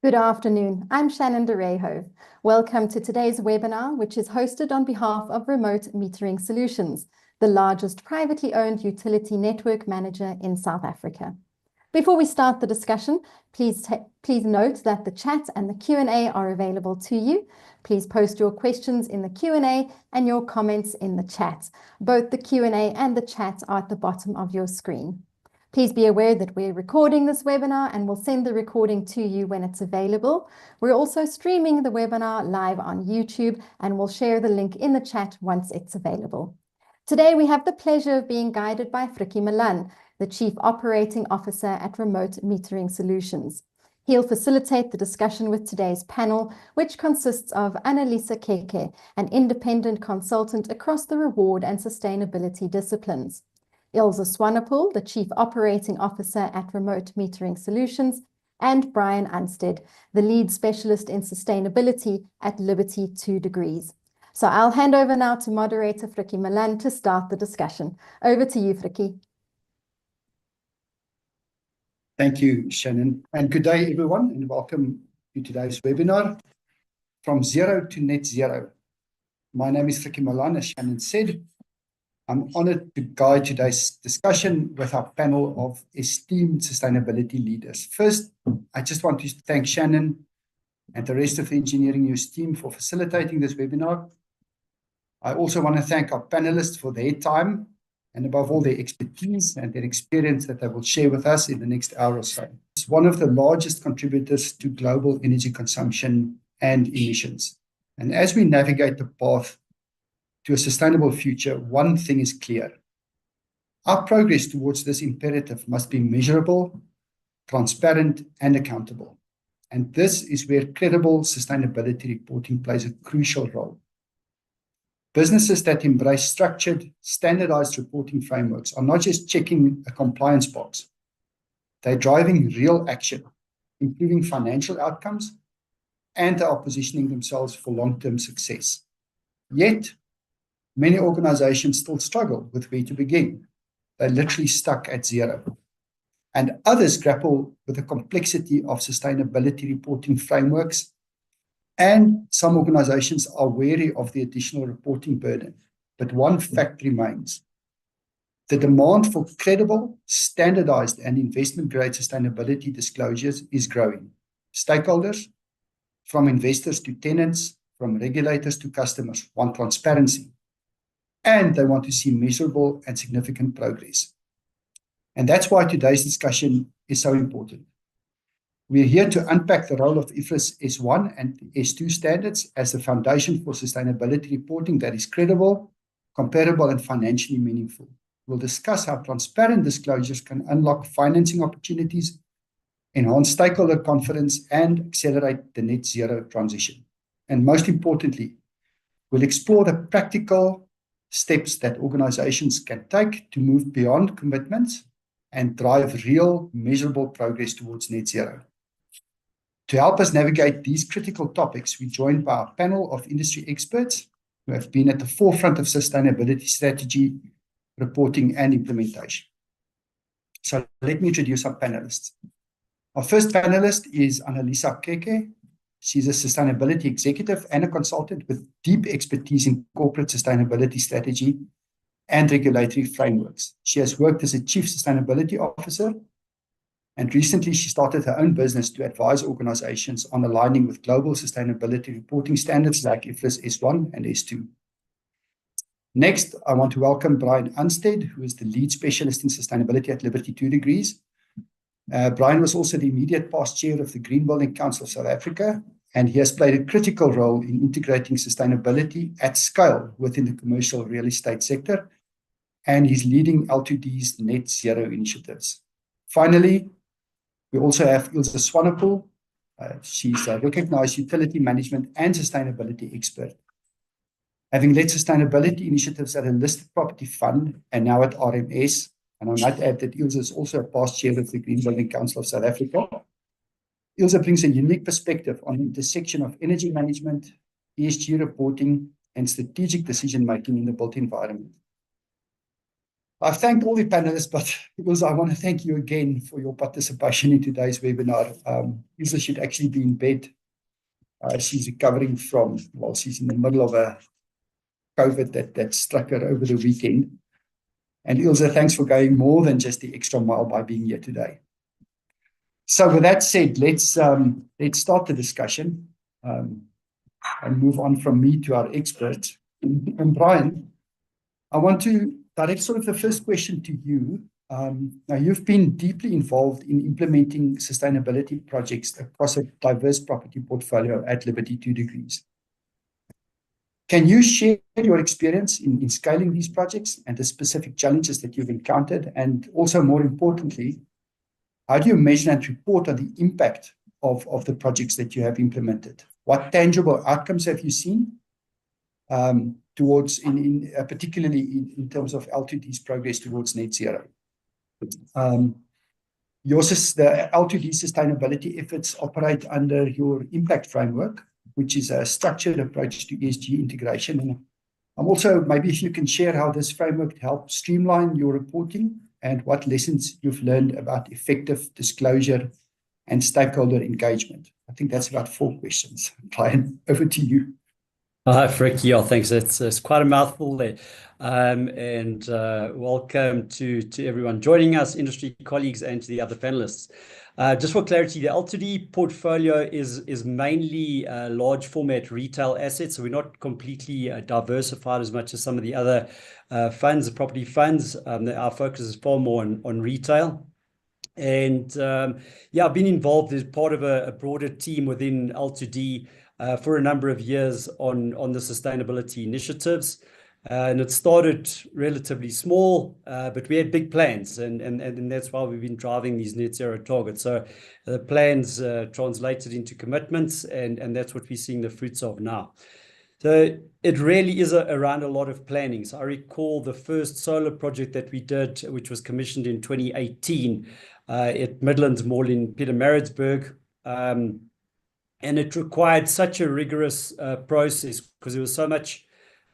Good afternoon. I'm Shannon de Rehove. Welcome to today's webinar, which is hosted on behalf of Remote Metering Solutions, the largest privately owned utility network manager in South Africa. Before we start the discussion, please note that the chat and the Q&A are available to you. Please post your questions in the Q&A and your comments in the chat. Both the Q&A and the chat are at the bottom of your screen. Please be aware that we're recording this webinar and we'll send the recording to you when it's available. We're also streaming the webinar live on YouTube and we'll share the link in the chat once it's available. Today, we have the pleasure of being guided by Frikkie Malan, the Chief Operating Officer at Remote Metering Solutions. He'll facilitate the discussion with today's panel, which consists of Anelisa Keke, an independent consultant across the reward and sustainability disciplines. Ilse Swanepoel, the Chief Operating Officer at Remote Metering Solutions, and Brian Unsted, the Lead Specialist in Sustainability at Liberty 2 Degrees. So I'll hand over now to moderator Frikkie Malan to start the discussion. Over to you, Frikkie. Thank you, Shannon. And good day, everyone, and welcome to today's webinar, From Zero to Net Zero. My name is Frikkie Malan, as Shannon said. I'm honored to guide today's discussion with our panel of esteemed sustainability leaders. First, I just want to thank Shannon and the rest of the Engineering News team for facilitating this webinar. I also want to thank our panelists for their time and above all their expertise and their experience that they will share with us in the next hour or so. It's one of the largest contributors to global energy consumption and emissions. And as we navigate the path to a sustainable future, one thing is clear. Our progress towards this imperative must be measurable, transparent, and accountable. And this is where credible sustainability reporting plays a crucial role. Businesses that embrace structured, standardized reporting frameworks are not just checking a compliance box. They're driving real action, improving financial outcomes, and are positioning themselves for long-term success. Yet, many organizations still struggle with where to begin. They're literally stuck at zero. And others grapple with the complexity of sustainability reporting frameworks. And some organizations are wary of the additional reporting burden. But one fact remains. The demand for credible, standardized, and investment-grade sustainability disclosures is growing. Stakeholders, from investors to tenants, from regulators to customers, want transparency. And they want to see measurable and significant progress. And that's why today's discussion is so important. We're here to unpack the role of IFRS S1 and S2 standards as the foundation for sustainability reporting that is credible, comparable, and financially meaningful. We'll discuss how transparent disclosures can unlock financing opportunities, enhance stakeholder confidence, and accelerate the net zero transition. And most importantly, we'll explore the practical steps that organizations can take to move beyond commitments and drive real, measurable progress towards net zero. To help us navigate these critical topics, we're joined by our panel of industry experts who have been at the forefront of sustainability strategy, reporting, and implementation. So let me introduce our panelists. Our first panelist is Anelisa Keke. She's a sustainability executive and a consultant with deep expertise in corporate sustainability strategy and regulatory frameworks. She has worked as a chief sustainability officer, and recently she started her own business to advise organizations on aligning with global sustainability reporting standards like IFRS S1 and S2. Next, I want to welcome Brian Unsted, who is the lead specialist in sustainability at Liberty 2 Degrees. Brian was also the immediate past chair of the Green Building Council of South Africa, and he has played a critical role in integrating sustainability at scale within the commercial real estate sector, and he's leading L2D's net zero initiatives. Finally, we also have Ilse Swanepoel. She's a recognized utility management and sustainability expert, having led sustainability initiatives at a listed property fund and now at RMS. And I might add that Ilse is also a past chair of the Green Building Council of South Africa. Ilse brings a unique perspective on the intersection of energy management, ESG reporting, and strategic decision-making in the built environment. I've thanked all the panelists, but Ilse, I want to thank you again for your participation in today's webinar. Ilse should actually be in bed. She's recovering from, well, she's in the middle of a COVID that struck her over the weekend. And Ilse, thanks for going more than just the extra mile by being here today. So with that said, let's start the discussion and move on from me to our experts. And Brian, I want to direct sort of the first question to you. Now, you've been deeply involved in implementing sustainability projects across a diverse property portfolio at Liberty 2 Degrees. Can you share your experience in scaling these projects and the specific challenges that you've encountered? And also, more importantly, how do you measure and report on the impact of the projects that you have implemented? What tangible outcomes have you seen towards, particularly in terms of L2D's progress towards net zero? The L2D sustainability efforts operate under your impact framework, which is a structured approach to ESG integration. And I'm also, maybe if you can share how this framework helps streamline your reporting and what lessons you've learned about effective disclosure and stakeholder engagement. I think that's about 4 questions. Brian, over to you. Hi, Frikkie. Oh, thanks. It's quite a mouthful there. Welcome to everyone joining us, industry colleagues, and to the other panelists. Just for clarity, the L2D portfolio is mainly large format retail assets. So we're not completely diversified as much as some of the other funds, the property funds. Our focus is far more on retail. And yeah, I've been involved as part of a broader team within L2D for a number of years on the sustainability initiatives. And it started relatively small, but we had big plans, and that's why we've been driving these net zero targets. So the plans translated into commitments, and that's what we're seeing the fruits of now. So it really is around a lot of planning. So I recall the first solar project that we did, which was commissioned in 2018 at Midlands Mall in Pietermaritzburg. And it required such a rigorous process because there was so much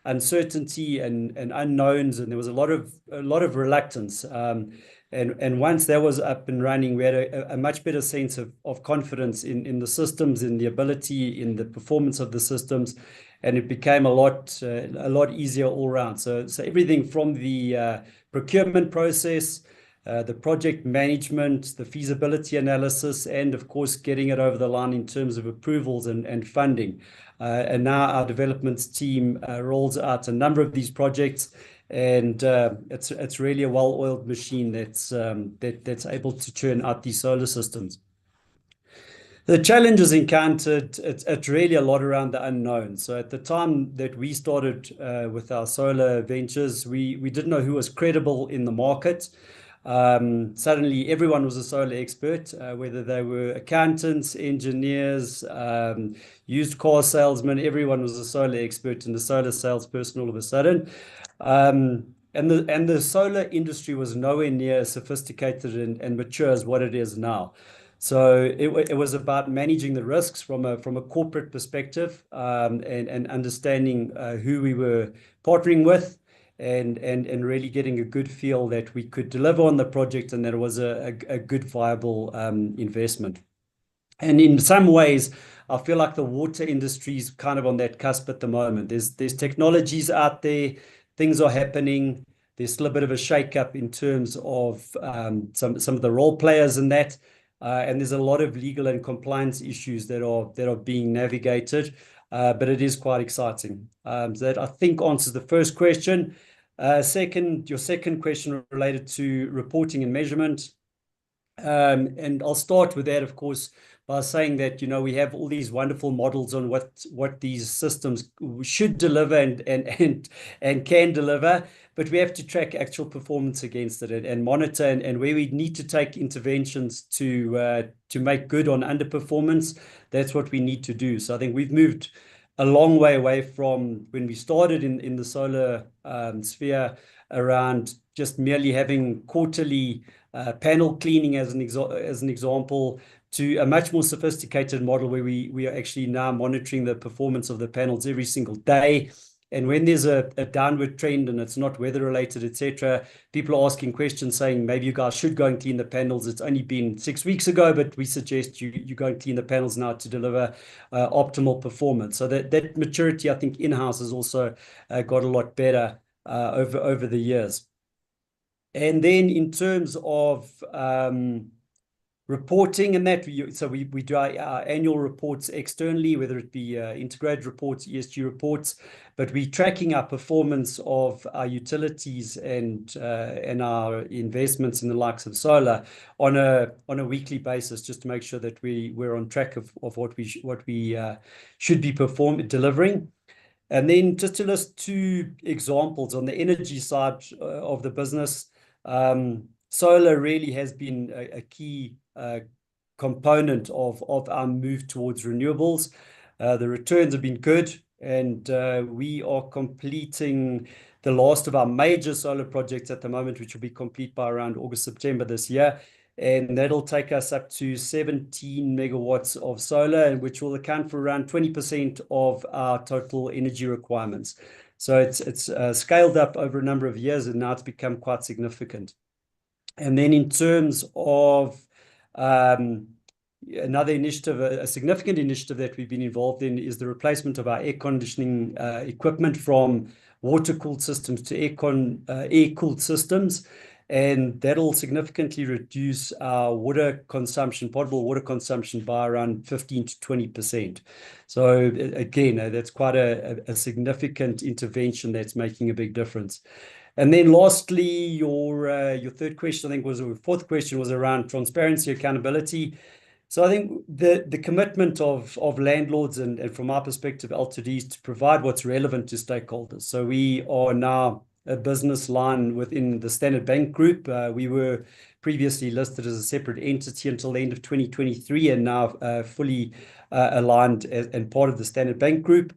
uncertainty and unknowns, and there was a lot of reluctance. And once that was up and running, we had a much better sense of confidence in the systems, in the ability, in the performance of the systems, and it became a lot easier all around. So everything from the procurement process, the project management, the feasibility analysis, and of course getting it over the line in terms of approvals and funding. And now our developments team rolls out a number of these projects, and it's really a well-oiled machine that's able to churn out these solar systems. The challenges encountered, it's really a lot around the unknown. So at the time that we started with our solar ventures, we didn't know who was credible in the market. Suddenly everyone was a solar expert, whether they were accountants, engineers, used car salesmen. Everyone was a solar expert and a solar salesperson all of a sudden. And the solar industry was nowhere near as sophisticated and mature as what it is now. So it was about managing the risks from a corporate perspective, and understanding who we were partnering with, and really getting a good feel that we could deliver on the project and that it was a good viable investment. And in some ways, I feel like the water industry is kind of on that cusp at the moment. There's technologies out there, things are happening. There's still a bit of a shake-up in terms of some of the role players in that. And there's a lot of legal and compliance issues that are being navigated, but it is quite exciting. So that I think answers the first question. Your second question related to reporting and measurement. And I'll start with that, of course, by saying that, we have all these wonderful models on what these systems should deliver and can deliver, but we have to track actual performance against it and monitor, and where we need to take interventions to make good on underperformance, that's what we need to do. So I think we've moved a long way away from when we started in the solar sphere around just merely having quarterly panel cleaning as an example, to a much more sophisticated model where we are actually now monitoring the performance of the panels every single day, And when there's a downward trend and it's not weather related, etc., people are asking questions saying, maybe you guys should go and clean the panels. It's only been 6 weeks ago, but we suggest you go and clean the panels now to deliver optimal performance. So that maturity, I think, in-house has also got a lot better over the years. And then in terms of reporting and that, we do our annual reports externally, whether it be integrated reports, ESG reports, but we're tracking our performance of our utilities and our investments in the likes of solar on a weekly basis, just to make sure that we're on track of what we should be delivering. And then just to list 2 examples on the energy side of the business, solar really has been a key component of our move towards renewables. The returns have been good, and we are completing the last of our major solar projects at the moment, which will be complete by around August, September this year. And that'll take us up to 17 megawatts of solar, and which will account for around 20% of our total energy requirements. So it's scaled up over a number of years, and now it's become quite significant. And then in terms of another initiative, a significant initiative that we've been involved in, is the replacement of our air conditioning equipment from water-cooled systems to air-cooled systems. And that'll significantly reduce our water consumption, potable water consumption, by around 15 to 20%. So again, that's quite a significant intervention that's making a big difference. And then lastly, your third question, I think, or fourth question, was around transparency, accountability. So I think the commitment of landlords and from our perspective, L2Ds, to provide what's relevant to stakeholders. So we are now a business line within the Standard Bank Group. We were previously listed as a separate entity until the end of 2023, and now fully aligned and part of the Standard Bank Group.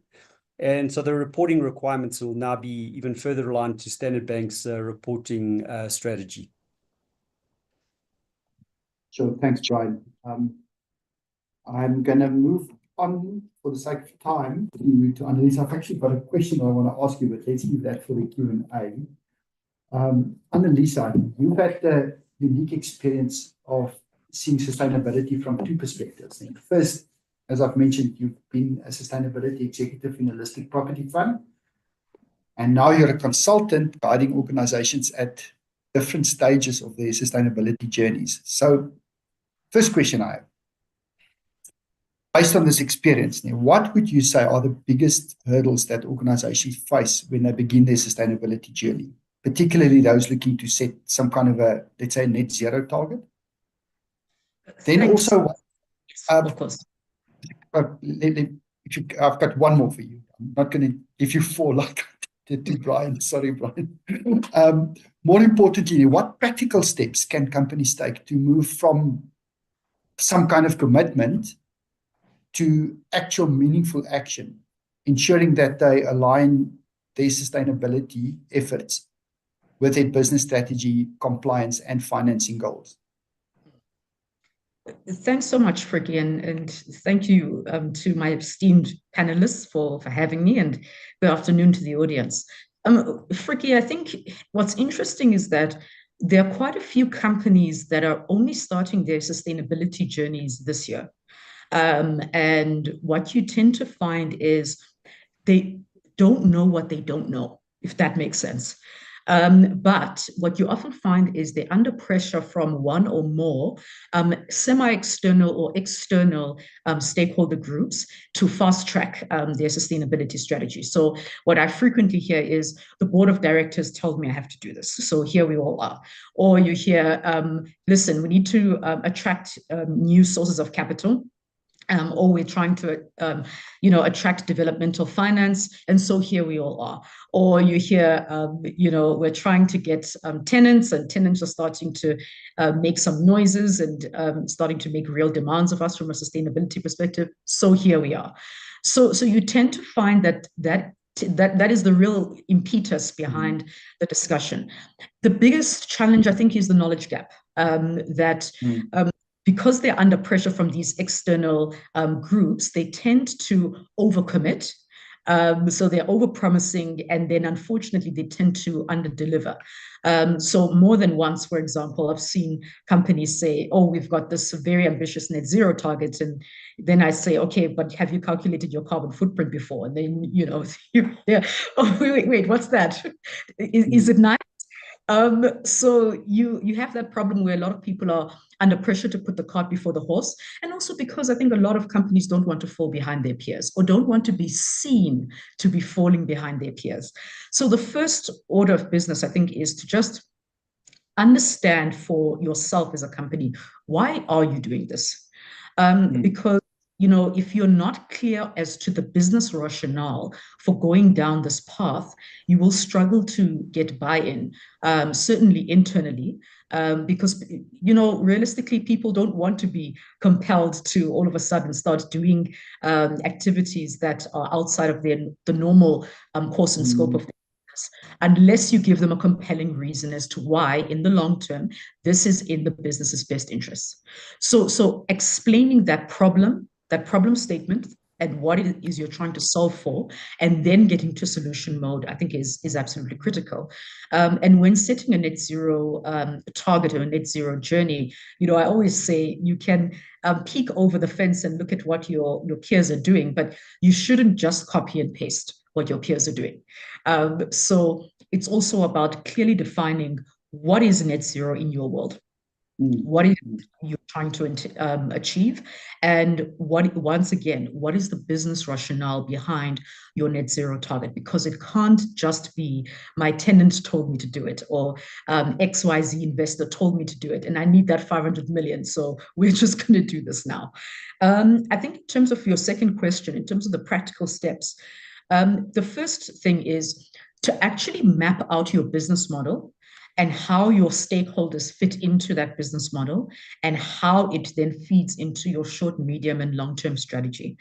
And so the reporting requirements will now be even further aligned to Standard Bank's reporting strategy. Sure, thanks, Brian. I'm going to move on for the sake of time to Anelisa. I've actually got a question I want to ask you, but let's leave that for the Q&A. Anelisa, you've had the unique experience of seeing sustainability from 2 perspectives. First, as I've mentioned, you've been a sustainability executive in a listed property fund, and now you're a consultant guiding organizations at different stages of their sustainability journeys. So, first question I have, based on this experience, what would you say are the biggest hurdles that organizations face when they begin their sustainability journey, particularly those looking to set some kind of a, let's say, net zero target? Then Thanks. also, of course. I've got one more for you. I'm not going to give you 4 like I did to Brian. Sorry, Brian. More importantly, what practical steps can companies take to move from some kind of commitment to actual meaningful action, ensuring that they align their sustainability efforts with their business strategy, compliance, and financing goals? Thanks so much, Frikkie, and thank you to my esteemed panelists for having me, and good afternoon to the audience. Frikkie, I think what's interesting is that there are quite a few companies that are only starting their sustainability journeys this year. And what you tend to find is they don't know what they don't know, if that makes sense. But what you often find is they're under pressure from one or more semi-external or external stakeholder groups to fast track their sustainability strategy. So what I frequently hear is the board of directors told me I have to do this, so here we all are. Or you hear, listen, we need to attract new sources of capital. Or we're trying to, attract developmental finance, and so here we all are. Or you hear, we're trying to get tenants, and tenants are starting to make some noises and starting to make real demands of us from a sustainability perspective. So here we are. So you tend to find that is the real impetus behind the discussion. The biggest challenge, I think, is the knowledge gap. Because they're under pressure from these external groups, they tend to overcommit So they're over-promising, and then unfortunately they tend to under-deliver. So more than once, for example, I've seen companies say, oh, we've got this very ambitious net zero target. And then I say, okay, but have you calculated your carbon footprint before? And then, oh, wait, what's that? Is it nice? So you have that problem where a lot of people are under pressure to put the cart before the horse, and also because I think a lot of companies don't want to fall behind their peers or don't want to be seen to be falling behind their peers. So the first order of business, I think, is to just understand for yourself as a company, why are you doing this? Because if you're not clear as to the business rationale for going down this path, you will struggle to get buy-in, certainly internally, because, realistically, people don't want to be compelled to all of a sudden start doing activities that are outside of the normal course and scope of the business, unless you give them a compelling reason as to why, in the long term, this is in the business's best interests. So explaining that problem statement and what it is you're trying to solve for, and then getting to solution mode, I think is absolutely critical. And when setting a net zero target or a net zero journey, I always say you can peek over the fence and look at what your peers are doing, but you shouldn't just copy and paste what your peers are doing. So it's also about clearly defining what is net zero in your world. What is you're trying to achieve, and what is the business rationale behind your net zero target? Because it can't just be my tenant told me to do it, or XYZ investor told me to do it, and I need that 500 million, so we're just going to do this now. I think in terms of your second question, in terms of the practical steps, the first thing is to actually map out your business model and how your stakeholders fit into that business model, and how it then feeds into your short, medium, and long-term strategy.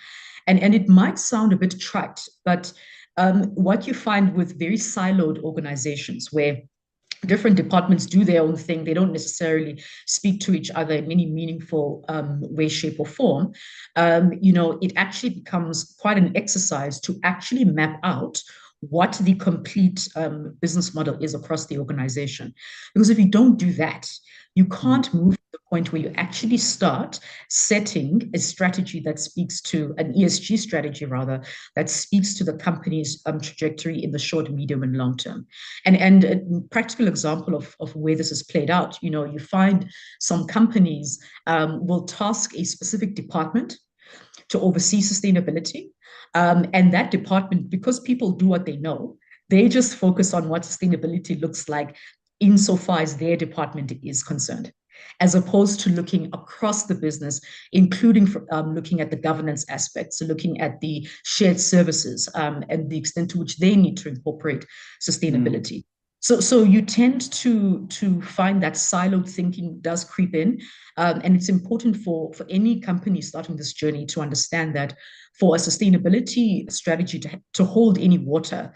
And it might sound a bit trite, but what you find with very siloed organizations where different departments do their own thing, they don't necessarily speak to each other in any meaningful way, shape, or form, it actually becomes quite an exercise to actually map out what the complete business model is across the organization. Because if you don't do that, you can't move to the point where you actually start setting a strategy that speaks to an ESG strategy, rather, that speaks to the company's trajectory in the short, medium, and long term. And a practical example of where this is played out, you find some companies will task a specific department to oversee sustainability. And that department, because people do what they know, they just focus on what sustainability looks like insofar as their department is concerned, as opposed to looking across the business, including looking at the governance aspects, looking at the shared services, and the extent to which they need to incorporate sustainability. So you tend to find that siloed thinking does creep in, and it's important for any company starting this journey to understand that for a sustainability strategy to hold any water,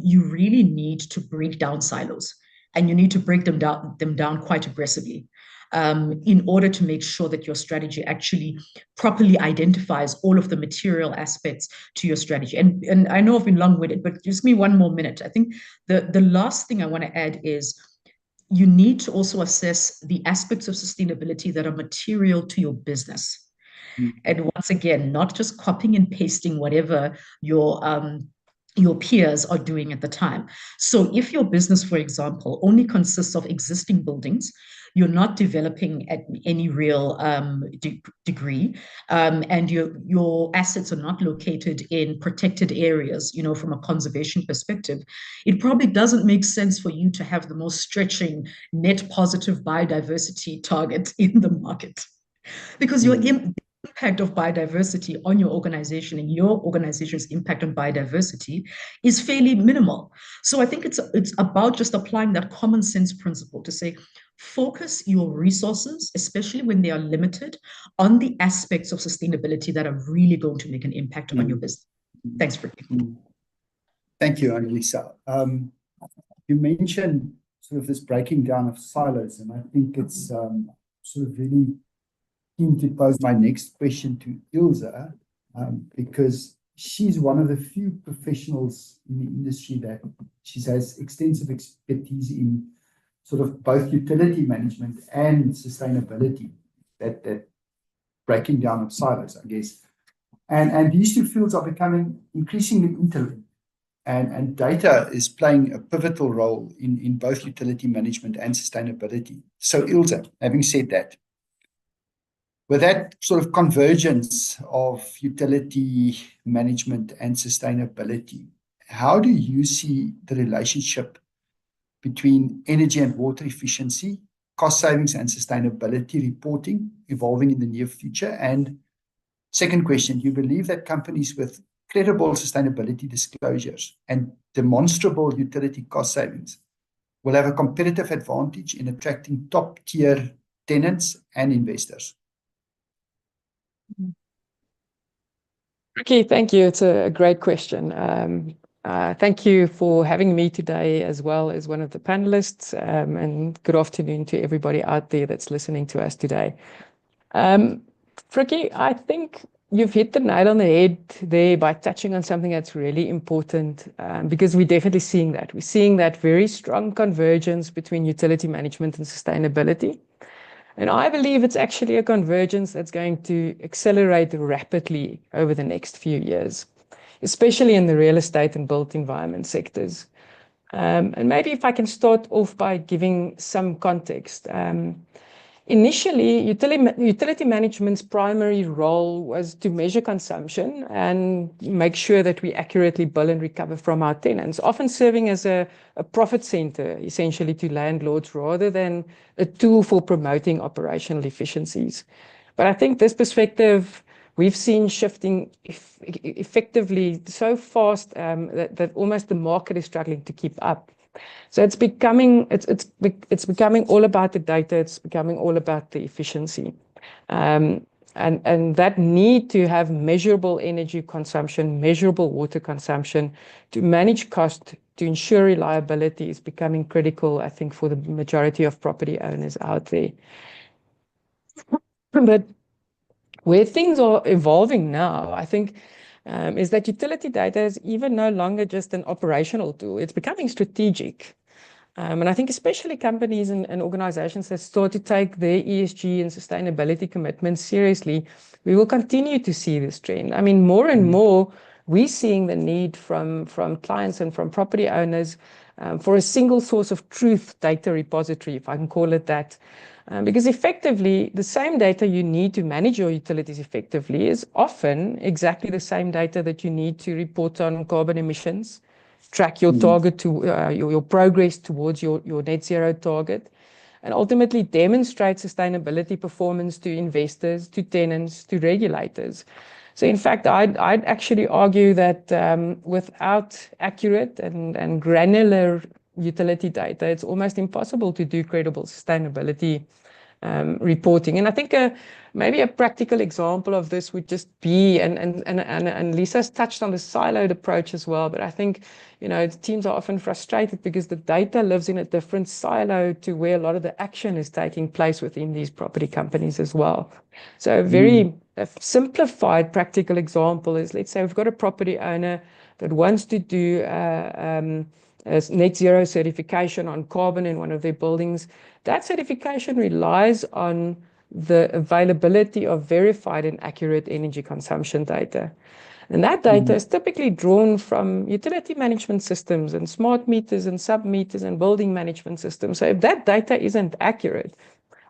you really need to break down silos, and you need to break them down quite aggressively, in order to make sure that your strategy actually properly identifies all of the material aspects to your strategy. And I know I've been long-winded, but just give me one more minute. I think the last thing I want to add is you need to also assess the aspects of sustainability that are material to your business. And once again, not just copying and pasting whatever your peers are doing at the time. So if your business, for example, only consists of existing buildings, you're not developing at any real degree, and your assets are not located in protected areas, from a conservation perspective, it probably doesn't make sense for you to have the most stretching net positive biodiversity target in the market, because your impact of biodiversity on your organization and your organization's impact on biodiversity is fairly minimal. So I think it's about just applying that common sense principle to say, focus your resources, especially when they are limited, on the aspects of sustainability that are really going to make an impact on your business. Thanks, Frikkie. Thank you, Anelisa. You mentioned sort of this breaking down of silos, and I think it's sort of really keen to pose my next question to Ilse, because she's one of the few professionals in the industry that she has extensive expertise in sort of both utility management and sustainability, that breaking down of silos, I guess. And these two fields are becoming increasingly interlinked. And data is playing a pivotal role in both utility management and sustainability. So Ilse, having said that, with that sort of convergence of utility management and sustainability, how do you see the relationship between energy and water efficiency, cost savings and sustainability reporting evolving in the near future? And second question, do you believe that companies with credible sustainability disclosures and demonstrable utility cost savings will have a competitive advantage in attracting top-tier tenants and investors? Okay, thank you. It's a great question. Thank you for having me today as well as one of the panelists, and good afternoon to everybody out there that's listening to us today. Frikkie, I think you've hit the nail on the head there by touching on something that's really important, because we're definitely seeing that. We're seeing that very strong convergence between utility management and sustainability. And I believe it's actually a convergence that's going to accelerate rapidly over the next few years, especially in the real estate and built environment sectors. And maybe if I can start off by giving some context. Initially, utility management's primary role was to measure consumption and make sure that we accurately bill and recover from our tenants, often serving as a profit center, essentially, to landlords rather than a tool for promoting operational efficiencies. But I think this perspective we've seen shifting effectively so fast that almost the market is struggling to keep up. So it's becoming all about the data. It's becoming all about the efficiency, and that need to have measurable energy consumption, measurable water consumption, to manage cost, to ensure reliability is becoming critical, I think, for the majority of property owners out there. But where things are evolving now, I think, is that utility data is even no longer just an operational tool. It's becoming strategic. And I think especially companies and organizations that start to take their ESG and sustainability commitments seriously, we will continue to see this trend. I mean, more and more, we're seeing the need from clients and from property owners for a single source of truth data repository, if I can call it that. Because effectively, the same data you need to manage your utilities effectively is often exactly the same data that you need to report on carbon emissions, track your target to your progress towards your net zero target, and ultimately demonstrate sustainability performance to investors, to tenants, to regulators. So in fact, I'd actually argue that without accurate and granular utility data, it's almost impossible to do credible sustainability reporting. And I think maybe a practical example of this would just be, and Lisa's touched on the siloed approach as well, but I think, teams are often frustrated because the data lives in a different silo to where a lot of the action is taking place within these property companies as well. So a very simplified practical example is, let's say we've got a property owner that wants to do a net zero certification on carbon in one of their buildings. That certification relies on the availability of verified and accurate energy consumption data. And that data is typically drawn from utility management systems and smart meters and sub-meters and building management systems. So if that data isn't accurate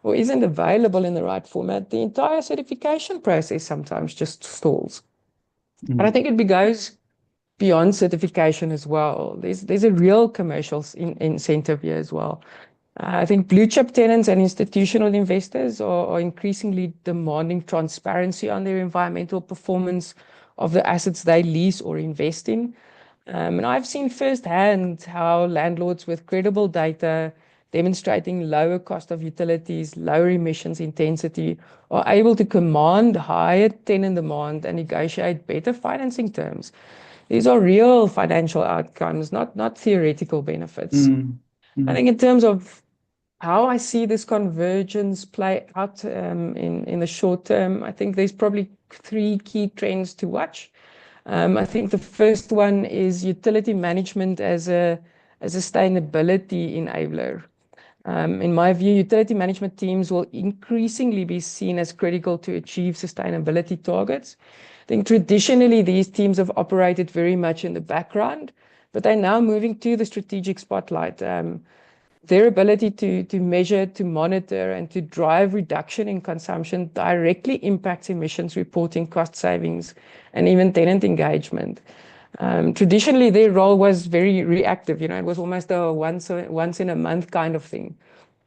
or isn't available in the right format, the entire certification process sometimes just stalls. And I think it goes beyond certification as well. There's a real commercial incentive here as well. I think blue chip tenants and institutional investors are increasingly demanding transparency on their environmental performance of the assets they lease or invest in. And I've seen firsthand how landlords with credible data demonstrating lower cost of utilities, lower emissions intensity, are able to command higher tenant demand and negotiate better financing terms. These are real financial outcomes, not theoretical benefits. I think in terms of how I see this convergence play out in the short term, I think there's probably 3 key trends to watch. I think the first one is utility management as a sustainability enabler. In my view, utility management teams will increasingly be seen as critical to achieve sustainability targets. I think traditionally these teams have operated very much in the background, but they're now moving to the strategic spotlight. Their ability to measure, to monitor, and to drive reduction in consumption directly impacts emissions reporting, cost savings, and even tenant engagement. Traditionally, their role was very reactive. It was almost a once in a month kind of thing.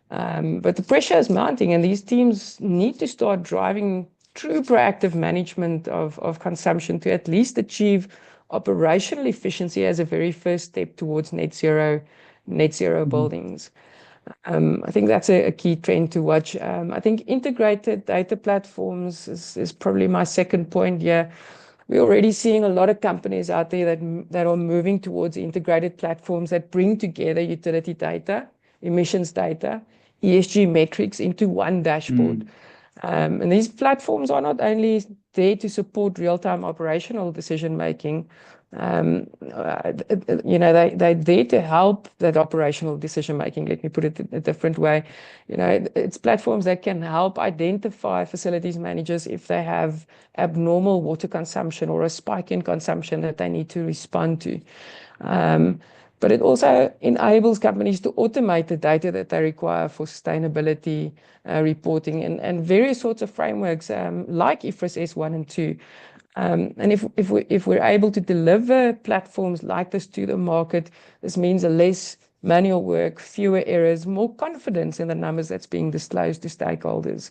But the pressure is mounting, and these teams need to start driving true proactive management of consumption to at least achieve operational efficiency as a very first step towards net zero buildings. I think that's a key trend to watch. I think integrated data platforms is probably my second point here. We're already seeing a lot of companies out there that are moving towards integrated platforms that bring together utility data, emissions data, ESG metrics into one dashboard. And these platforms are not only there to support real-time operational decision making, they're there to help that operational decision making. Let me put it a different way. It's platforms that can help identify facilities managers if they have abnormal water consumption or a spike in consumption that they need to respond to. But it also enables companies to automate the data that they require for sustainability reporting and various sorts of frameworks like IFRS S1 and S2. And if we're able to deliver platforms like this to the market, this means a less manual work, fewer errors, more confidence in the numbers that's being disclosed to stakeholders.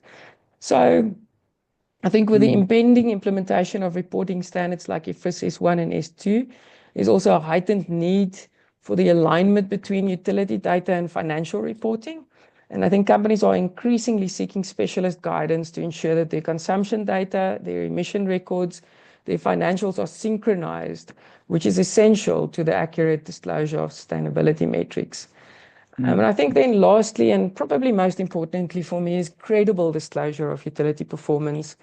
So I think with the impending implementation of reporting standards like IFRS S1 and S2, there's also a heightened need for the alignment between utility data and financial reporting. And I think companies are increasingly seeking specialist guidance to ensure that their consumption data, their emission records, their financials are synchronized, which is essential to the accurate disclosure of sustainability metrics. And I think then lastly, and probably most importantly for me, is credible disclosure of utility performance.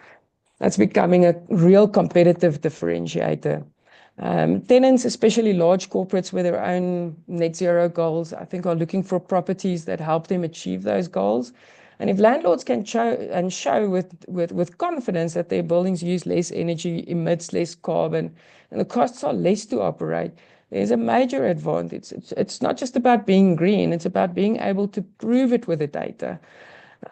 That's becoming a real competitive differentiator. Tenants, especially large corporates with their own net zero goals, I think are looking for properties that help them achieve those goals. And if landlords can show with confidence that their buildings use less energy, emits less carbon, and the costs are less to operate, there's a major advantage. It's not just about being green, it's about being able to prove it with the data.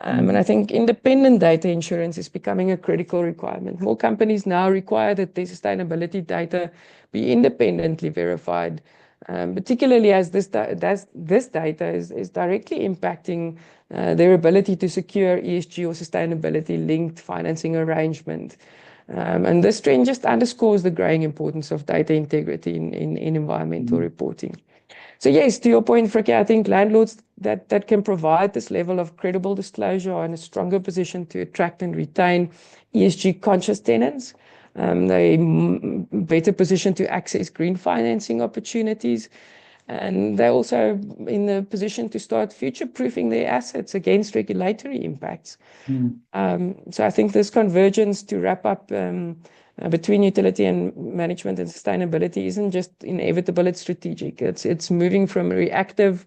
And I think independent data insurance is becoming a critical requirement. More companies now require that their sustainability data be independently verified, particularly as this data is directly impacting their ability to secure ESG or sustainability linked financing arrangement. And this trend just underscores the growing importance of data integrity in environmental reporting. So yes, to your point, Frikkie, I think landlords that can provide this level of credible disclosure are in a stronger position to attract and retain ESG conscious tenants. They're better positioned to access green financing opportunities. And they're also in the position to start future-proofing their assets against regulatory impacts. So I think this convergence, to wrap up, between utility and management and sustainability isn't just inevitable, it's strategic. It's moving from a reactive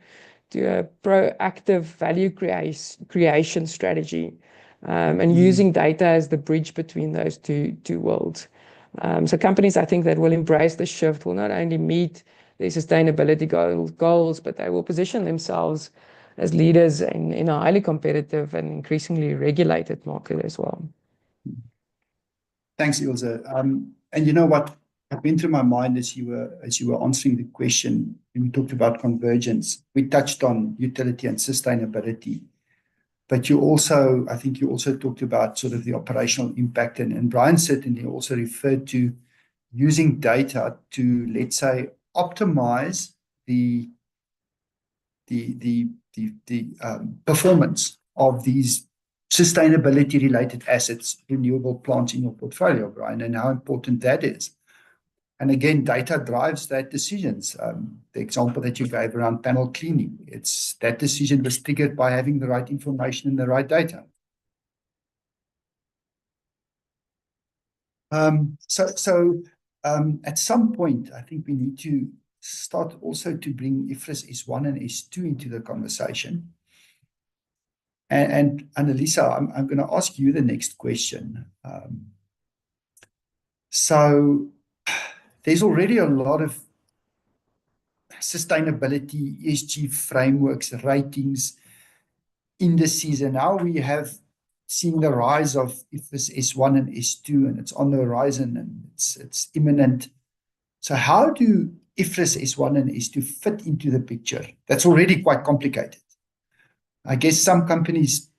to a proactive value creation strategy, and using data as the bridge between those two worlds. So companies, I think, that will embrace the shift will not only meet their sustainability goals, but they will position themselves as leaders in a highly competitive and increasingly regulated market as well. Thanks, Ilse. And you know what went through my mind as you were answering the question, and we talked about convergence. We touched on utility and sustainability, but I think you also talked about sort of the operational impact, and Brian certainly also referred to using data to, let's say, optimize the performance of these sustainability related assets, renewable plants in your portfolio, Brian, and how important that is. And again, data drives that decisions. The example that you gave around panel cleaning, that decision was triggered by having the right information and the right data. So at some point, I think we need to start also to bring IFRS S1 and S2 into the conversation. And Anelisa, I'm going to ask you the next question. So there's already a lot of sustainability, ESG frameworks, ratings, indices, and now we have seen the rise of IFRS S1 and S2, and it's on the horizon and it's imminent. So how do IFRS S1 and S2 fit into the picture? That's already quite complicated. I guess some companies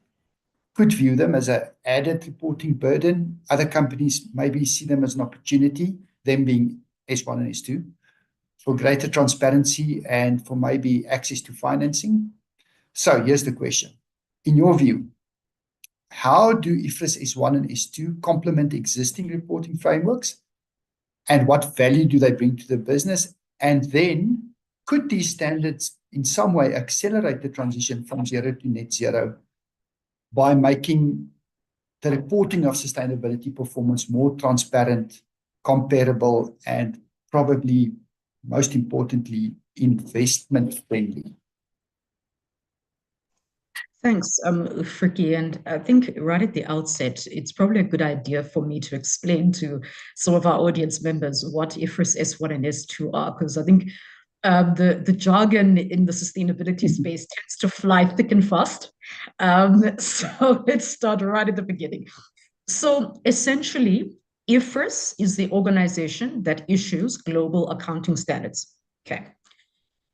could view them as an added reporting burden. Other companies maybe see them as an opportunity, them being S1 and S2, for greater transparency and for maybe access to financing. So here's the question. In your view, how do IFRS S1 and S2 complement existing reporting frameworks? And what value do they bring to the business? And then could these standards in some way accelerate the transition from zero to net zero by making the reporting of sustainability performance more transparent, comparable, and probably most importantly, investment friendly? Thanks, Frikkie. And I think right at the outset, it's probably a good idea for me to explain to some of our audience members what IFRS S1 and S2 are, because I think the jargon in the sustainability space tends to fly thick and fast. So let's start right at the beginning. So essentially, IFRS is the organization that issues global accounting standards. Okay.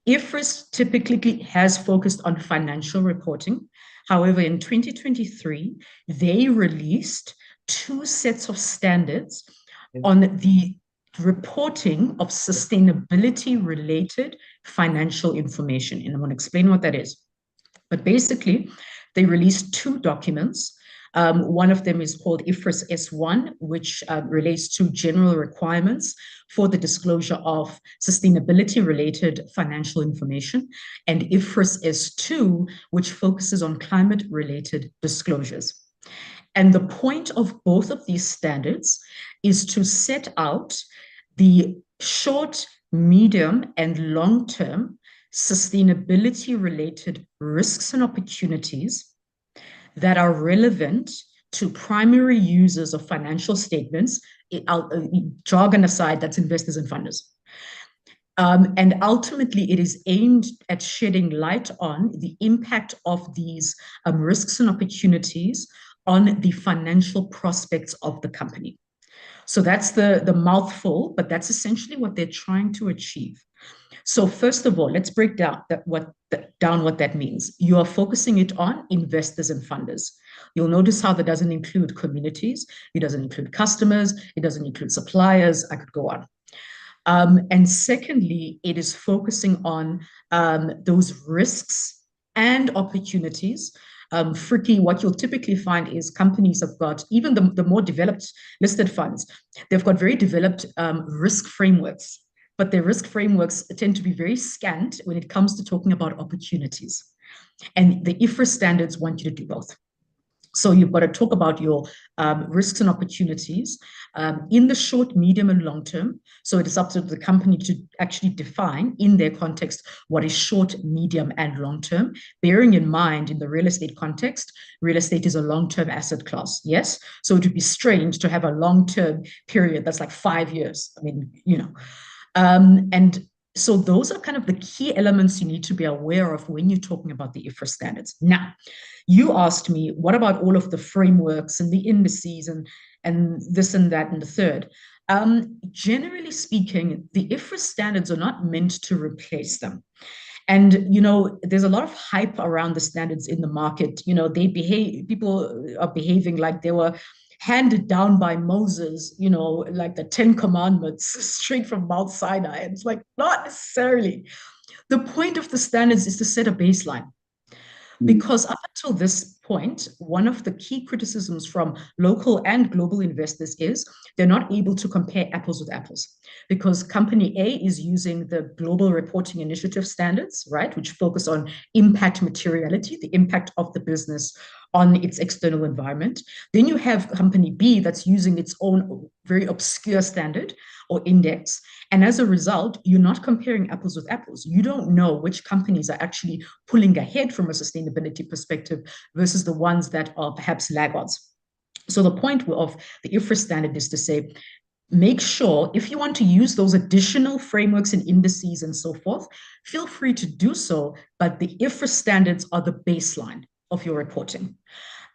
IFRS typically has focused on financial reporting. However, in 2023, they released 2 sets of standards on the reporting of sustainability-related financial information. And I want to explain what that is. But basically, they released 2 documents. One of them is called IFRS S1, which relates to general requirements for the disclosure of sustainability-related financial information, and IFRS S2, which focuses on climate-related disclosures. And the point of both of these standards is to set out the short, medium, and long-term sustainability-related risks and opportunities that are relevant to primary users of financial statements, jargon aside, that's investors and funders. And ultimately, it is aimed at shedding light on the impact of these risks and opportunities on the financial prospects of the company. So that's the mouthful, but that's essentially what they're trying to achieve. So first of all, let's break down what that means. You are focusing it on investors and funders. You'll notice how that doesn't include communities, it doesn't include customers, it doesn't include suppliers, I could go on. And secondly, it is focusing on those risks and opportunities. Frikkie, what you'll typically find is companies have got, even the more developed listed funds, they've got very developed risk frameworks. But their risk frameworks tend to be very scant when it comes to talking about opportunities. And the IFRS standards want you to do both. So you've got to talk about your risks and opportunities in the short, medium, and long term. So it is up to the company to actually define in their context what is short, medium, and long term, bearing in mind in the real estate context, real estate is a long-term asset class, yes? So it would be strange to have a long-term period that's like 5 years. I mean, you know. And so those are kind of the key elements you need to be aware of when you're talking about the IFRS standards. Now, you asked me, what about all of the frameworks and the indices and this and that and the third? Generally speaking, the IFRS standards are not meant to replace them. And, you know, there's a lot of hype around the standards in the market. You know, people are behaving like they were handed down by Moses, you know, like the 10 Commandments straight from Mount Sinai. And it's like, not necessarily. The point of the standards is to set a baseline. Because up until this point, one of the key criticisms from local and global investors is they're not able to compare apples with apples. Because company A is using the Global Reporting Initiative standards, right, which focus on impact materiality, the impact of the business on its external environment. Then you have company B that's using its own very obscure standard or index. And as a result, you're not comparing apples with apples. You don't know which companies are actually pulling ahead from a sustainability perspective versus the ones that are perhaps laggards. So the point of the IFRS standard is to say, make sure if you want to use those additional frameworks and indices and so forth, feel free to do so, but the IFRS standards are the baseline of your reporting.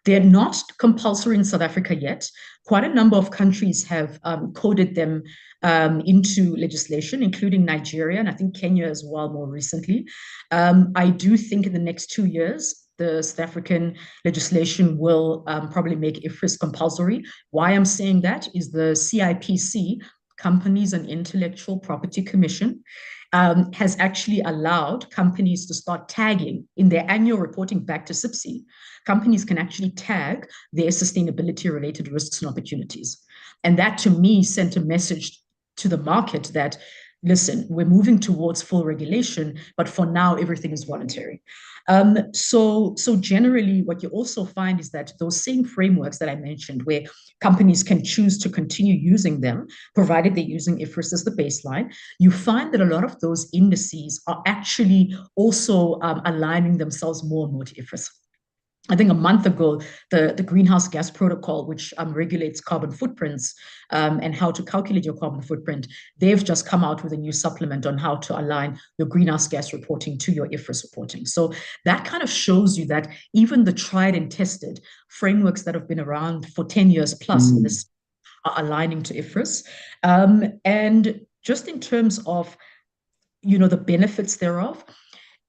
They're not compulsory in South Africa yet. Quite a number of countries have coded them into legislation, including Nigeria, and I think Kenya as well more recently. I do think in the next 2 years, the South African legislation will probably make IFRS compulsory. Why I'm saying that is the CIPC, Companies and Intellectual Property Commission, has actually allowed companies to start tagging in their annual reporting back to SIPC. Companies can actually tag their sustainability-related risks and opportunities. And that, to me, sent a message to the market that, listen, we're moving towards full regulation, but for now, everything is voluntary. So generally, what you also find is that those same frameworks that I mentioned, where companies can choose to continue using them, provided they're using IFRS as the baseline, you find that a lot of those indices are actually also aligning themselves more and more to IFRS. I think a month ago, the Greenhouse Gas Protocol, which regulates carbon footprints and how to calculate your carbon footprint, they've just come out with a new supplement on how to align your greenhouse gas reporting to your IFRS reporting. So that kind of shows you that even the tried and tested frameworks that have been around for 10 years plus in this are aligning to IFRS. And just in terms of, the benefits thereof,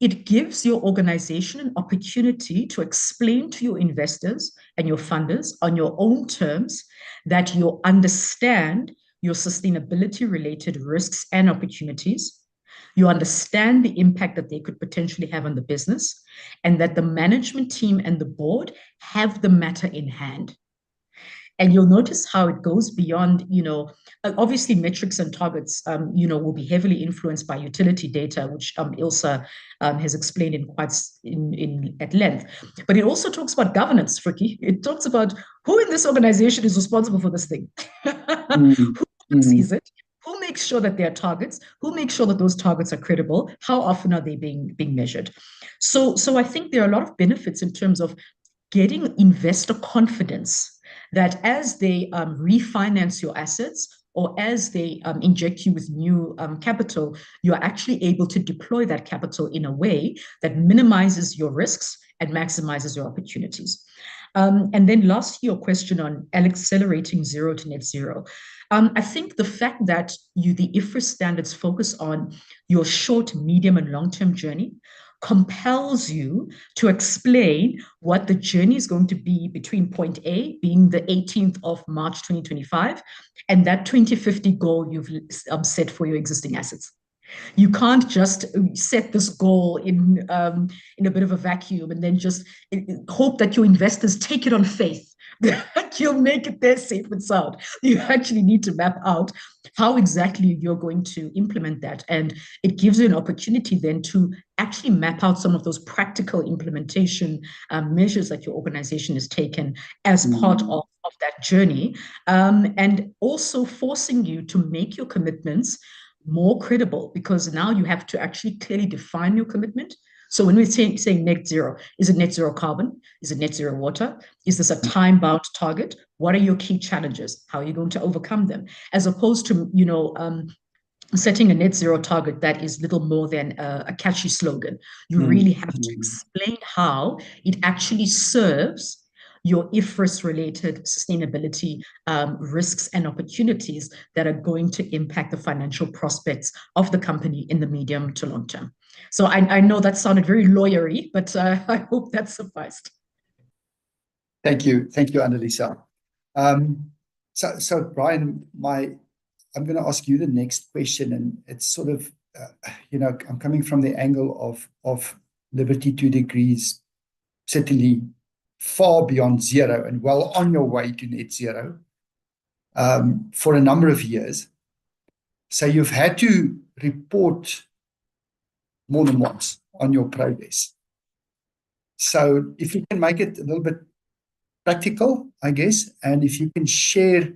it gives your organization an opportunity to explain to your investors and your funders on your own terms that you understand your sustainability-related risks and opportunities. You understand the impact that they could potentially have on the business, and that the management team and the board have the matter in hand. And you'll notice how it goes beyond, obviously metrics and targets, will be heavily influenced by utility data, which Ilse has explained at length. But it also talks about governance, Frikkie. It talks about who in this organization is responsible for this thing, who sees it, who makes sure that there are targets, who makes sure that those targets are credible, how often are they being measured. So I think there are a lot of benefits in terms of getting investor confidence that as they refinance your assets or as they inject you with new capital, you're actually able to deploy that capital in a way that minimizes your risks and maximizes your opportunities. And then lastly, your question on accelerating zero to net zero. I think the fact that the IFRS standards focus on your short, medium, and long-term journey compels you to explain what the journey is going to be between point A, being the 18th of March 2025, and that 2050 goal you've set for your existing assets. You can't just set this goal in a bit of a vacuum and then just hope that your investors take it on faith that you'll make it there safe and sound. You actually need to map out how exactly you're going to implement that. And it gives you an opportunity then to actually map out some of those practical implementation measures that your organization has taken as part of that journey. And also forcing you to make your commitments more credible, because now you have to actually clearly define your commitment. So when we're saying net zero, is it net zero carbon? Is it net zero water? Is this a time-bound target? What are your key challenges? How are you going to overcome them? As opposed to, setting a net zero target that is little more than a catchy slogan. You really have to explain how it actually serves your IFRS-related sustainability risks and opportunities that are going to impact the financial prospects of the company in the medium to long term. So I know that sounded very lawyery, but I hope that sufficed. Thank you, Anelisa. So Brian, I'm going to ask you the next question, and it's sort of, I'm coming from the angle of Liberty 2 degrees, certainly far beyond zero and well on your way to net zero for a number of years. So you've had to report more than once on your progress. So if you can make it a little bit practical, I guess, and if you can share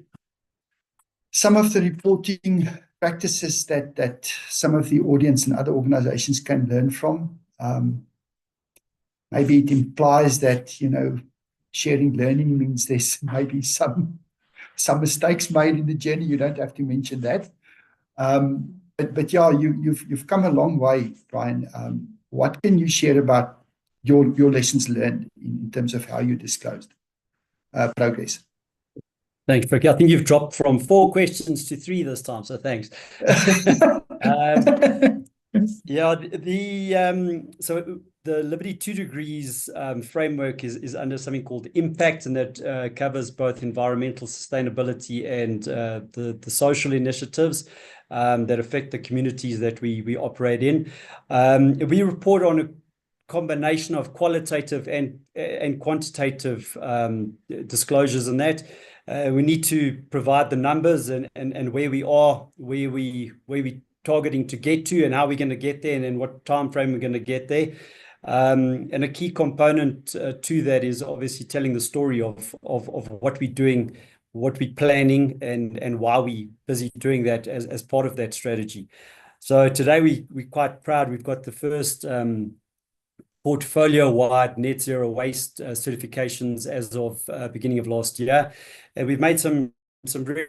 some of the reporting practices that some of the audience and other organizations can learn from. Maybe it implies that, you know, sharing learning means there's maybe some mistakes made in the journey. You don't have to mention that. But yeah, you've come a long way, Brian. What can you share about your lessons learned in terms of how you disclosed progress? Thanks, Frikkie. I think you've dropped from 4 questions to 3 this time, so thanks. Yeah, so the Liberty 2 Degrees framework is under something called impact, and that covers both environmental sustainability and the social initiatives that affect the communities that we operate in. We report on a combination of qualitative and quantitative disclosures in that. We need to provide the numbers and where we are, where we targeting to get to, and how we're going to get there, and in what time frame we're going to get there. And a key component to that is obviously telling the story of what we're doing, what we're planning, and why we're busy doing that as part of that strategy. So today we're quite proud. We've got the first portfolio-wide net zero waste certifications as of beginning of last year, and we've made some very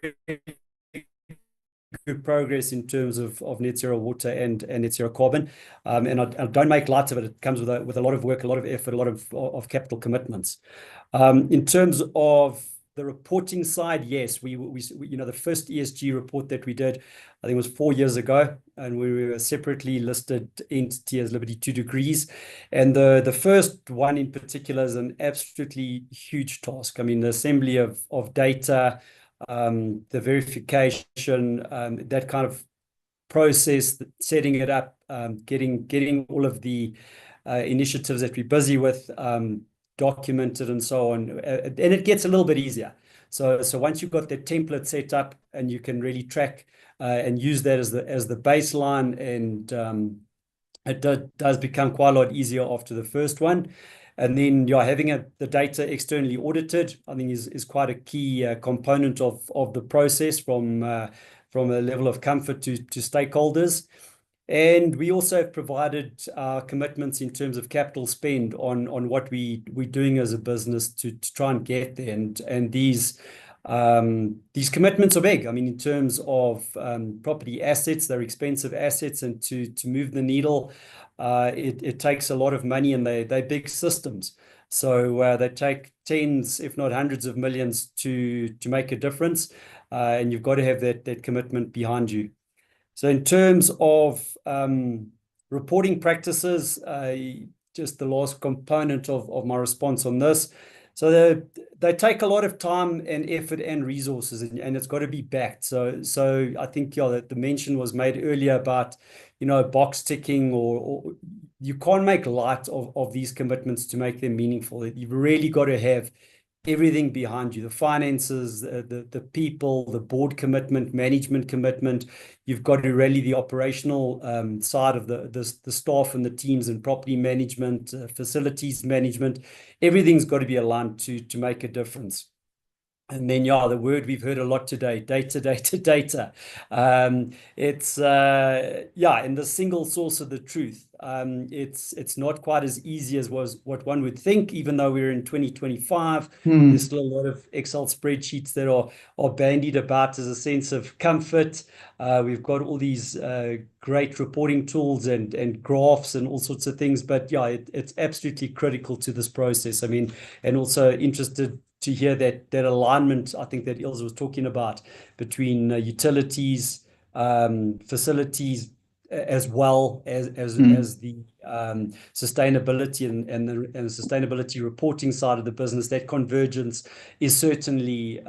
good progress in terms of net zero water and net zero carbon. And I don't make light of it. It comes with a lot of work, a lot of effort, a lot of capital commitments. In terms of the reporting side, yes, we you know, the first ESG report that we did, I think it was 4 years ago, and we were a separately listed entity as Liberty 2 Degrees. And the first one in particular is an absolutely huge task. I mean, the assembly of data, the verification, that kind of process, setting it up, getting all of the initiatives that we're busy with documented and so on, and it gets a little bit easier. So once you've got that template set up and you can really track and use that as the baseline, and it does become quite a lot easier after the first one. And then you're having the data externally audited, I think is quite a key component of the process from a level of comfort to stakeholders. And we also have provided commitments in terms of capital spend on what we're doing as a business to try and get there. And these commitments are big. I mean, in terms of property assets, they're expensive assets, and to move the needle, it takes a lot of money, and they're big systems. So they take tens, if not hundreds of millions to make a difference, and you've got to have that commitment behind you. So in terms of reporting practices, just the last component of my response on this. So they take a lot of time and effort and resources, and it's got to be backed. So I think, yeah, the mention was made earlier about, you know, box ticking, or you can't make light of these commitments to make them meaningful. You've really got to have everything behind you, the finances, the people, the board commitment, management commitment. You've got to rally the operational side of the staff and the teams, and property management, facilities management. Everything's got to be aligned to make a difference. And then, yeah, the word we've heard a lot today, data. It's yeah, and the single source of the truth. It's not quite as easy as was what one would think, even though we're in 2025. There's still a lot of Excel spreadsheets that are bandied about as a sense of comfort. We've got all these great reporting tools and graphs and all sorts of things, but yeah, it's absolutely critical to this process. I mean, and also interested to hear that alignment, I think, that Ilse was talking about, between utilities, facilities, as well as the sustainability and the sustainability reporting side of the business. That convergence is certainly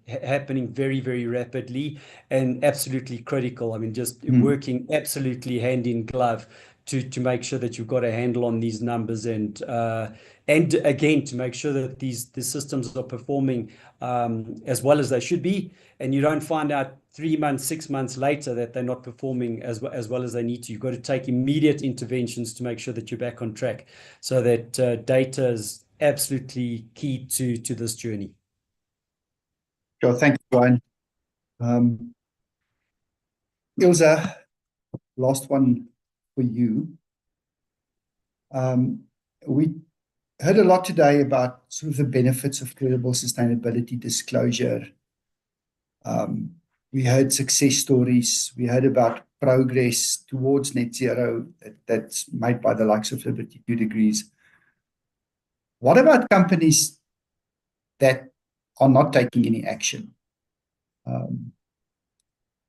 happening very, very rapidly and absolutely critical. I mean, just working absolutely hand in glove to make sure that you've got a handle on these numbers, and again, to make sure that the systems are performing as well as they should be, and you don't find out 3 months, 6 months later that they're not performing as well as they need to. You've got to take immediate interventions to make sure that you're back on track, so that data is absolutely key to this journey. Sure, thank you, Brian. Ilse, last one for you. We heard a lot today about sort of the benefits of credible sustainability disclosure. We heard success stories. We heard about progress towards net zero that's made by the likes of Liberty 2 Degrees. What about companies that are not taking any action?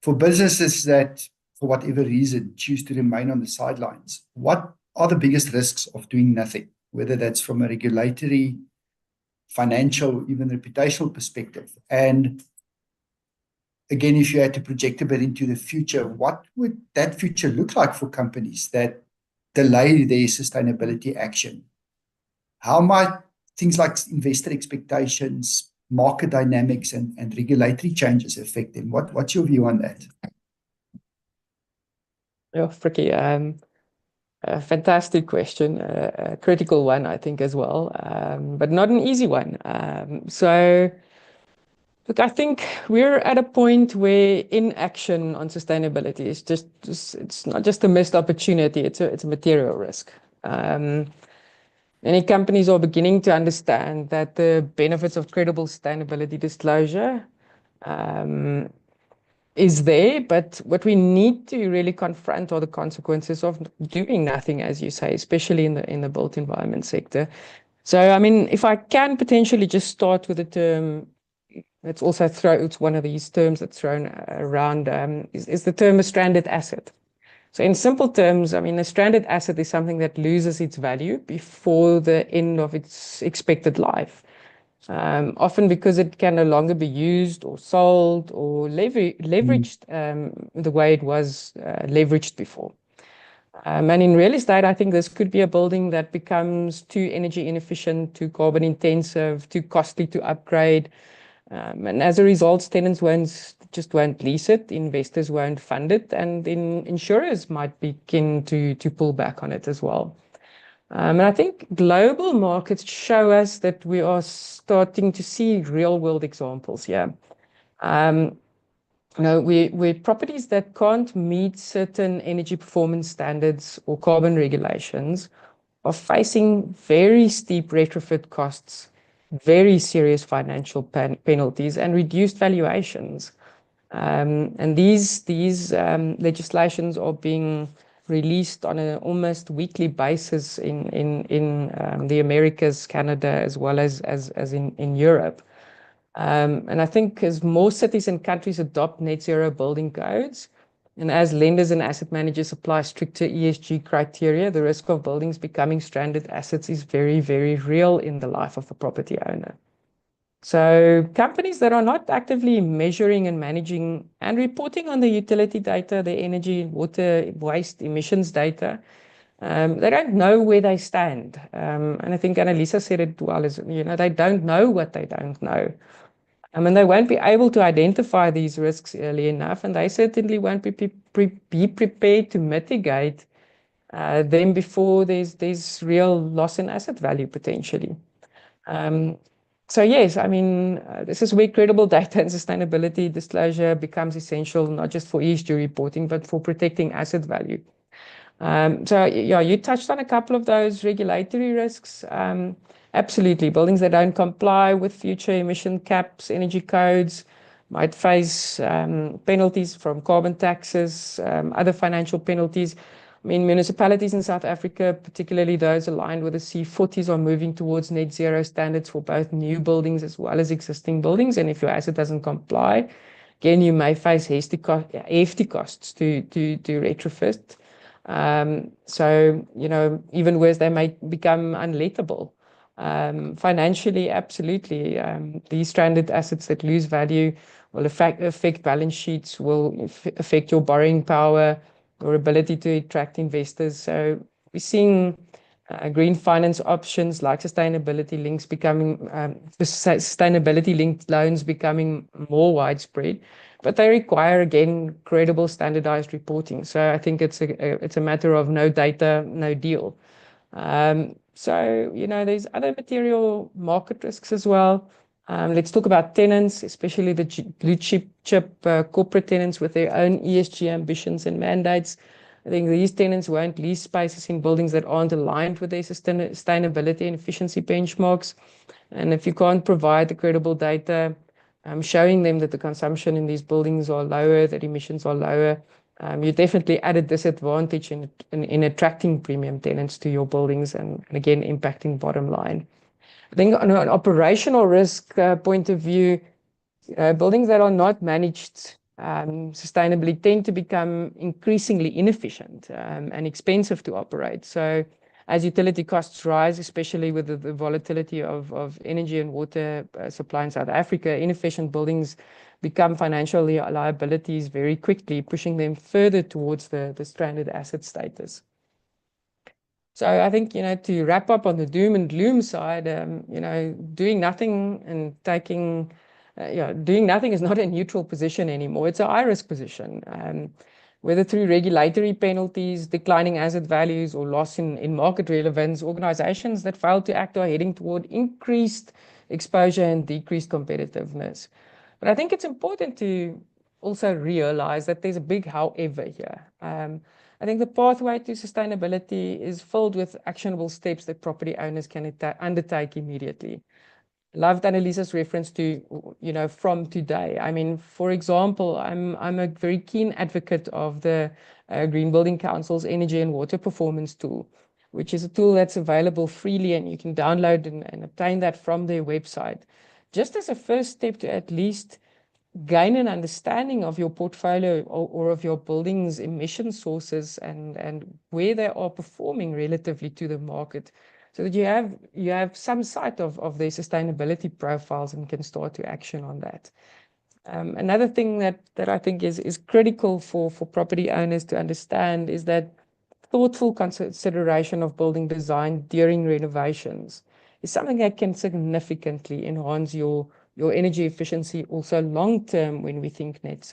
For businesses that, for whatever reason, choose to remain on the sidelines, what are the biggest risks of doing nothing, whether that's from a regulatory, financial, even reputational perspective? And again, if you had to project a bit into the future, what would that future look like for companies that delay their sustainability action? How might things like investor expectations, market dynamics, and regulatory changes affect them? What's your view on that? Yeah, Frikkie, a fantastic question, a critical one, I think, as well, but not an easy one. So, look, I think we're at a point where inaction on sustainability is it's not just a missed opportunity, it's a material risk. Many companies are beginning to understand that the benefits of credible sustainability disclosure is there, but what we need to really confront are the consequences of doing nothing, as you say, especially in the built environment sector. So, I mean, if I can potentially just start with a term, it's one of these terms that's thrown around, is the term a stranded asset. So in simple terms, I mean, a stranded asset is something that loses its value before the end of its expected life. Often because it can no longer be used or sold or leveraged the way it was leveraged before. And in real estate, I think this could be a building that becomes too energy inefficient, too carbon intensive, too costly to upgrade. And as a result, tenants just won't lease it, investors won't fund it, and then insurers might begin to pull back on it as well. And I think global markets show us that we are starting to see real world examples here. Where properties that can't meet certain energy performance standards or carbon regulations are facing very steep retrofit costs, very serious financial penalties, and reduced valuations. And these legislations are being released on an almost weekly basis in the Americas, Canada, as well as in Europe. And I think as more cities and countries adopt net zero building codes, and as lenders and asset managers apply stricter ESG criteria, the risk of buildings becoming stranded assets is very, very real in the life of a property owner. So companies that are not actively measuring and managing and reporting on the utility data, the energy, water, waste, emissions data, they don't know where they stand. And I think Anelisa said it well, they don't know what they don't know. I mean, they won't be able to identify these risks early enough, and they certainly won't be prepared to mitigate them before there's real loss in asset value potentially. So yes, I mean, this is where credible data and sustainability disclosure becomes essential, not just for ESG reporting, but for protecting asset value. So yeah, you touched on a couple of those regulatory risks. Absolutely, buildings that don't comply with future emission caps, energy codes, might face penalties from carbon taxes, other financial penalties. I mean, municipalities in South Africa, particularly those aligned with the C40s, are moving towards net zero standards for both new buildings as well as existing buildings. And if your asset doesn't comply, again, you may face hefty costs to retrofit. So, even worse, they may become unlettable. Financially, absolutely, these stranded assets that lose value will affect balance sheets, will affect your borrowing power, your ability to attract investors. So we're seeing green finance options like sustainability-linked loans becoming more widespread, but they require, again, credible standardized reporting. So I think it's a matter of no data, no deal. So, there's other material market risks as well. Let's talk about tenants, especially the blue chip corporate tenants with their own ESG ambitions and mandates. I think these tenants won't lease spaces in buildings that aren't aligned with their sustainability and efficiency benchmarks. And if you can't provide the credible data showing them that the consumption in these buildings are lower, that emissions are lower, you're definitely at a disadvantage in attracting premium tenants to your buildings and again, impacting bottom line. I think on an operational risk point of view, buildings that are not managed sustainably tend to become increasingly inefficient and expensive to operate. So as utility costs rise, especially with the volatility of energy and water supply in South Africa, inefficient buildings become financial liabilities very quickly, pushing them further towards the stranded asset status. So I think, to wrap up on the doom and gloom side, doing nothing and doing nothing is not a neutral position anymore. It's a high-risk position. Whether through regulatory penalties, declining asset values, or loss in market relevance, organizations that fail to act are heading toward increased exposure and decreased competitiveness. But I think it's important to also realize that there's a big however here. I think the pathway to sustainability is filled with actionable steps that property owners can undertake immediately. Loved Anelisa's reference to, from today. I mean, for example, I'm a very keen advocate of the Green Building Council's Energy and Water Performance tool, which is a tool that's available freely and you can download and obtain that from their website. Just as a first step to at least gain an understanding of your portfolio or of your building's emission sources and where they are performing relatively to the market, so that you have some sight of their sustainability profiles and can start to action on that. Another thing that I think is critical for property owners to understand is that thoughtful consideration of building design during renovations is something that can significantly enhance your energy efficiency also long term when we think net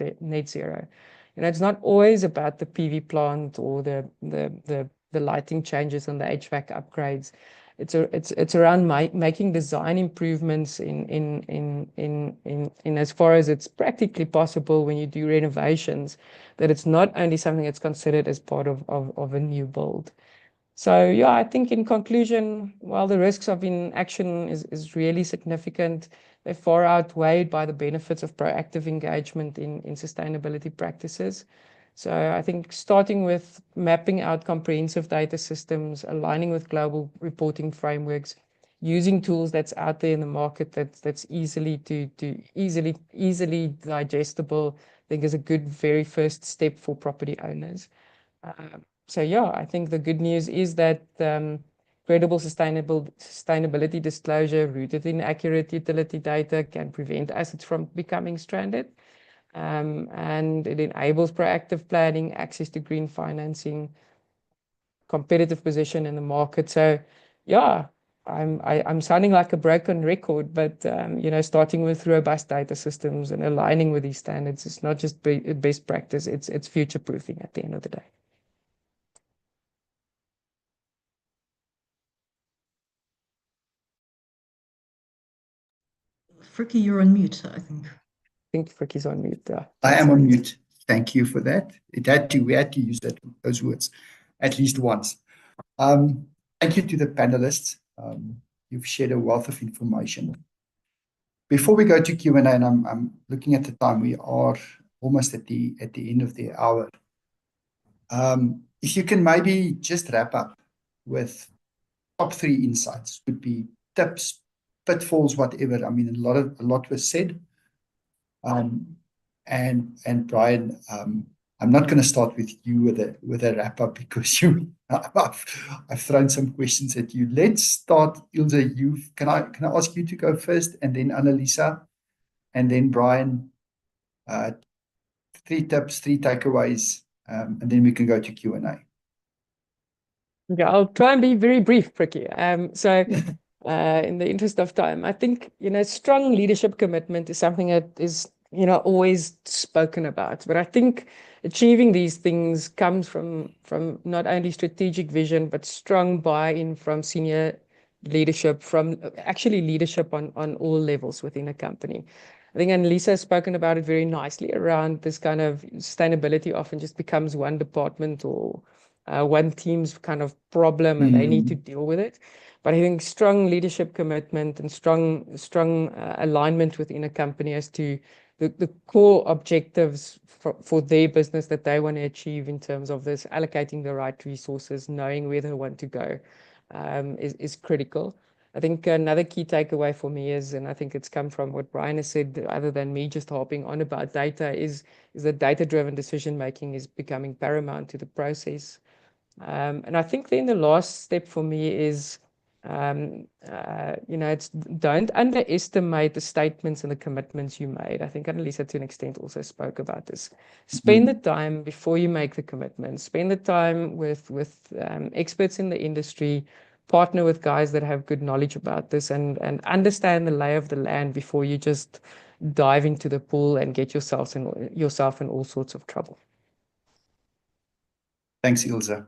zero. It's not always about the PV plant or the lighting changes and the HVAC upgrades. It's around making design improvements in as far as it's practically possible when you do renovations, that it's not only something that's considered as part of a new build. So yeah, I think in conclusion, while the risks of inaction is really significant, they're far outweighed by the benefits of proactive engagement in sustainability practices. So I think starting with mapping out comprehensive data systems, aligning with global reporting frameworks, using tools that's out there in the market that's easily digestible, I think is a good very first step for property owners. So yeah, I think the good news is that credible sustainability disclosure rooted in accurate utility data can prevent assets from becoming stranded. And it enables proactive planning, access to green financing, competitive position in the market. So yeah, I'm sounding like a broken record, but starting with robust data systems and aligning with these standards is not just best practice, it's future proofing at the end of the day. Frikkie, you're on mute, I think. I think Frikkie's on mute. I am on mute. Thank you for that. We had to use those words at least once. Thank you to the panelists. You've shared a wealth of information. Before we go to Q&A, and I'm looking at the time, we are almost at the end of the hour. If you can maybe just wrap up with top 3 insights, would be tips, pitfalls, whatever. I mean, a lot was said. And Brian, I'm not going to start with you with a wrap up because I've thrown some questions at you. Let's start, Ilse. Can I ask you to go first, and then Anelisa, and then Brian. 3 tips, 3 takeaways, and then we can go to Q&A. Yeah, I'll try and be very brief, Frikkie. In the interest of time, I think strong leadership commitment is something that is always spoken about, but I think achieving these things comes from not only strategic vision, but strong buy-in from senior leadership, from actually leadership on all levels within a company. I think Anelisa has spoken about it very nicely around this kind of sustainability often just becomes one department or one team's kind of problem, and they need to deal with it. But I think strong leadership commitment and strong alignment within a company as to the core objectives for their business that they want to achieve in terms of this, allocating the right resources, knowing where they want to go, is critical. I think another key takeaway for me is, and I think it's come from what Brian has said, other than me just harping on about data, is that data-driven decision-making is becoming paramount to the process. And I think then the last step for me is, it's don't underestimate the statements and the commitments you made. I think Anelisa to an extent also spoke about this. Spend the time before you make the commitment. Spend the time with experts in the industry, partner with guys that have good knowledge about this, and understand the lay of the land before you just dive into the pool and get yourself in all sorts of trouble. Thanks, Ilse.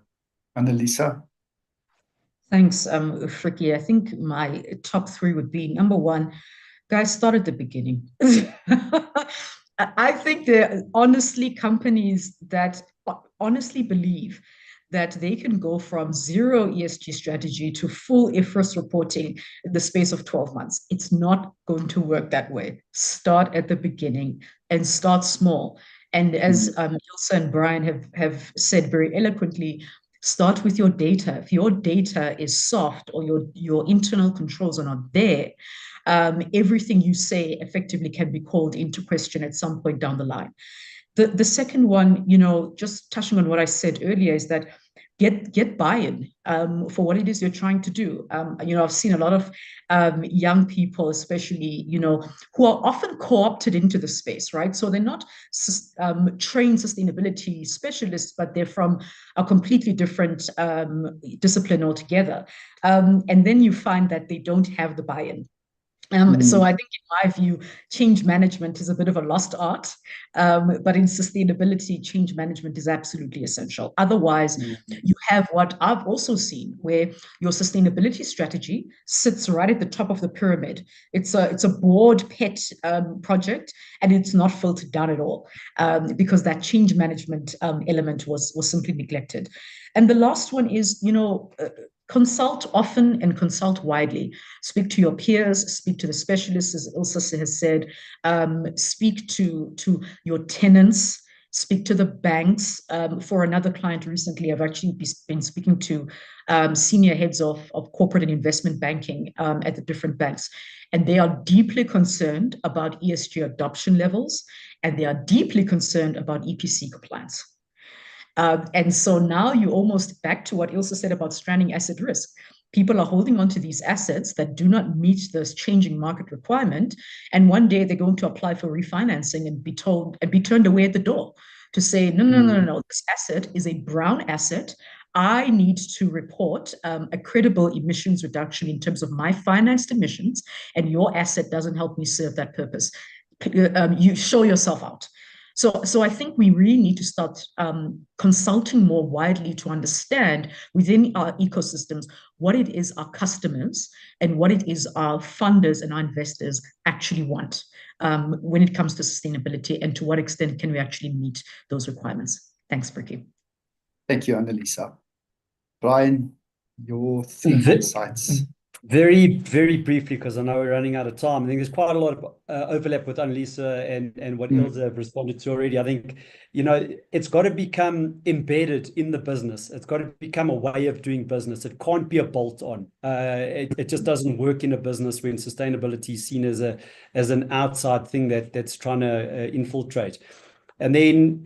Anelisa? Thanks, Frikkie. I think my top three would be, number one, guys, start at the beginning. I think there are honestly companies that honestly believe that they can go from zero ESG strategy to full IFRS reporting in the space of 12 months. It's not going to work that way. Start at the beginning and start small. And as Ilse and Brian have said very eloquently, start with your data. If your data is soft or your internal controls are not there, everything you say effectively can be called into question at some point down the line. The second one, just touching on what I said earlier, is that get buy-in for what it is you're trying to do. I've seen a lot of young people, especially, who are often co-opted into the space, right? So they're not trained sustainability specialists, but they're from a completely different discipline altogether. And then you find that they don't have the buy-in. So I think, in my view, change management is a bit of a lost art, but in sustainability, change management is absolutely essential. Otherwise, you have what I've also seen, where your sustainability strategy sits right at the top of the pyramid. It's a board pet project, and it's not filtered down at all, because that change management element was simply neglected. And the last one is, consult often and consult widely. Speak to your peers, speak to the specialists, as Ilse has said, speak to your tenants, speak to the banks. For another client recently, I've actually been speaking to senior heads of corporate and investment banking at the different banks. And they are deeply concerned about ESG adoption levels, and they are deeply concerned about EPC compliance. And so now you're almost back to what Ilse said about stranding asset risk. People are holding on to these assets that do not meet this changing market requirement. And one day they're going to apply for refinancing and be turned away at the door to say, no, this asset is a brown asset. I need to report a credible emissions reduction in terms of my financed emissions, and your asset doesn't help me serve that purpose. You show yourself out. So I think we really need to start consulting more widely to understand within our ecosystems what it is our customers and what it is our funders and our investors actually want when it comes to sustainability, and to what extent can we actually meet those requirements. Thanks, Frikkie. Thank you, Anelisa. Brian, your three insights. Very, very briefly, because I know we're running out of time. I think there's quite a lot of overlap with Anelisa and what Ilse have responded to already. I think, it's got to become embedded in the business. It's got to become a way of doing business. It can't be a bolt-on. It just doesn't work in a business when sustainability is seen as an outside thing that's trying to infiltrate. And then,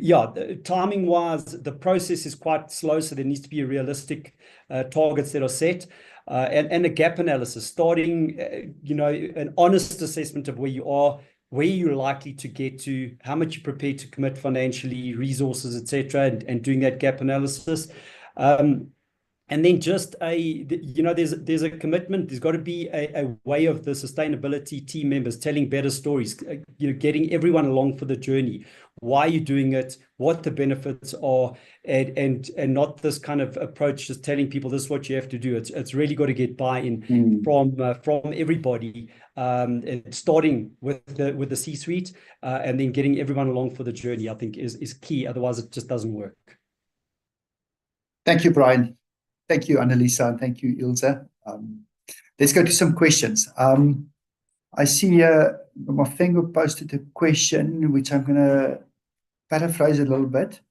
timing-wise, the process is quite slow, so there needs to be realistic targets that are set. And a gap analysis, starting, an honest assessment of where you are, where you're likely to get to, how much you're prepared to commit financially, resources, etc., and doing that gap analysis. And then just there's a commitment. There's got to be a way of the sustainability team members telling better stories, getting everyone along for the journey. why you're doing it, what the benefits are, and not this kind of approach just telling people this is what you have to do. It's really got to get buy-in from everybody, and starting with the C-suite, and then getting everyone along for the journey, I think is key. Otherwise, it just doesn't work. Thank you, Brian. Thank you, Anelisa, and thank you, Ilse. Let's go to some questions. I see my finger posted a question, which I'm going to paraphrase a little bit.